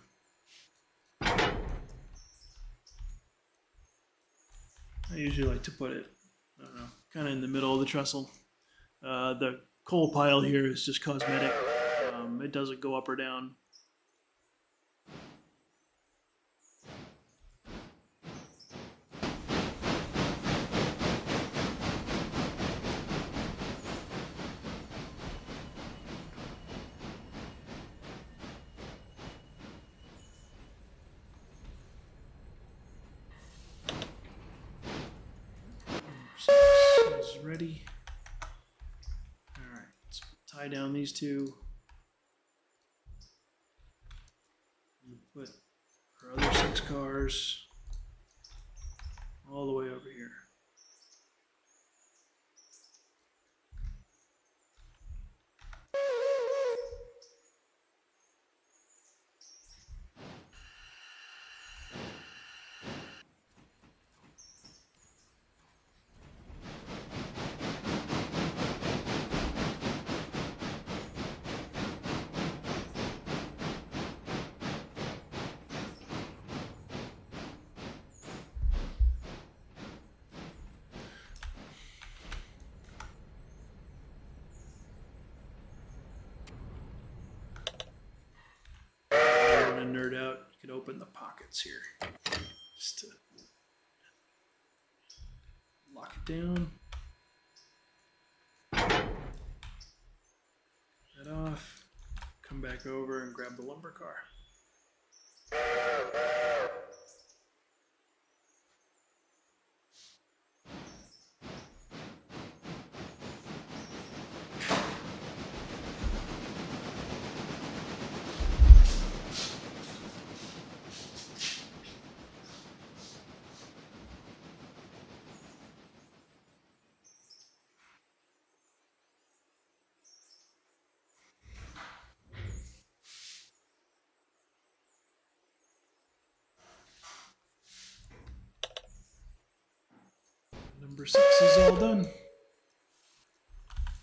I usually like to put it, I don't know, kind of in the middle of the trestle. The coal pile here is just cosmetic. It doesn't go up or down. Is ready. All right, let's tie down these 2. Put cars all the way over here. Nerd out, you can open the pockets here just to lock it down. That off. Come back over and grab the lumber car. Number 6 is all done.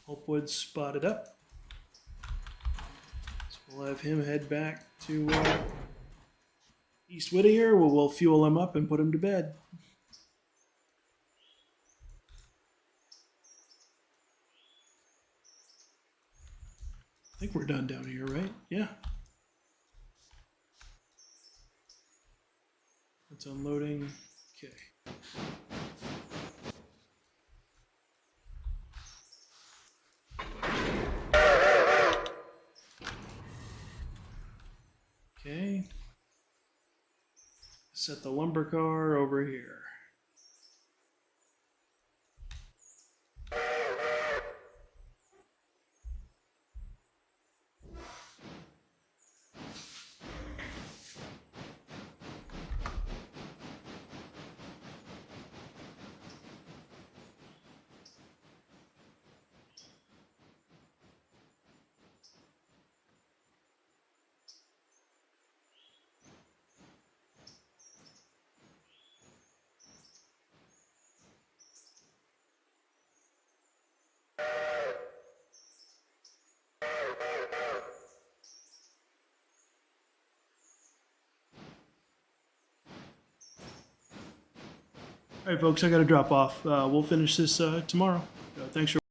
Pulpwood's spotted up. So we'll have him head back to East Whittier, where we'll fuel him up and put him to bed. I think we're done down here, right? Yeah. That's unloading. Okay. Okay. Set the lumber car over here. All right, folks, I got to drop off. We'll finish this tomorrow. Thanks for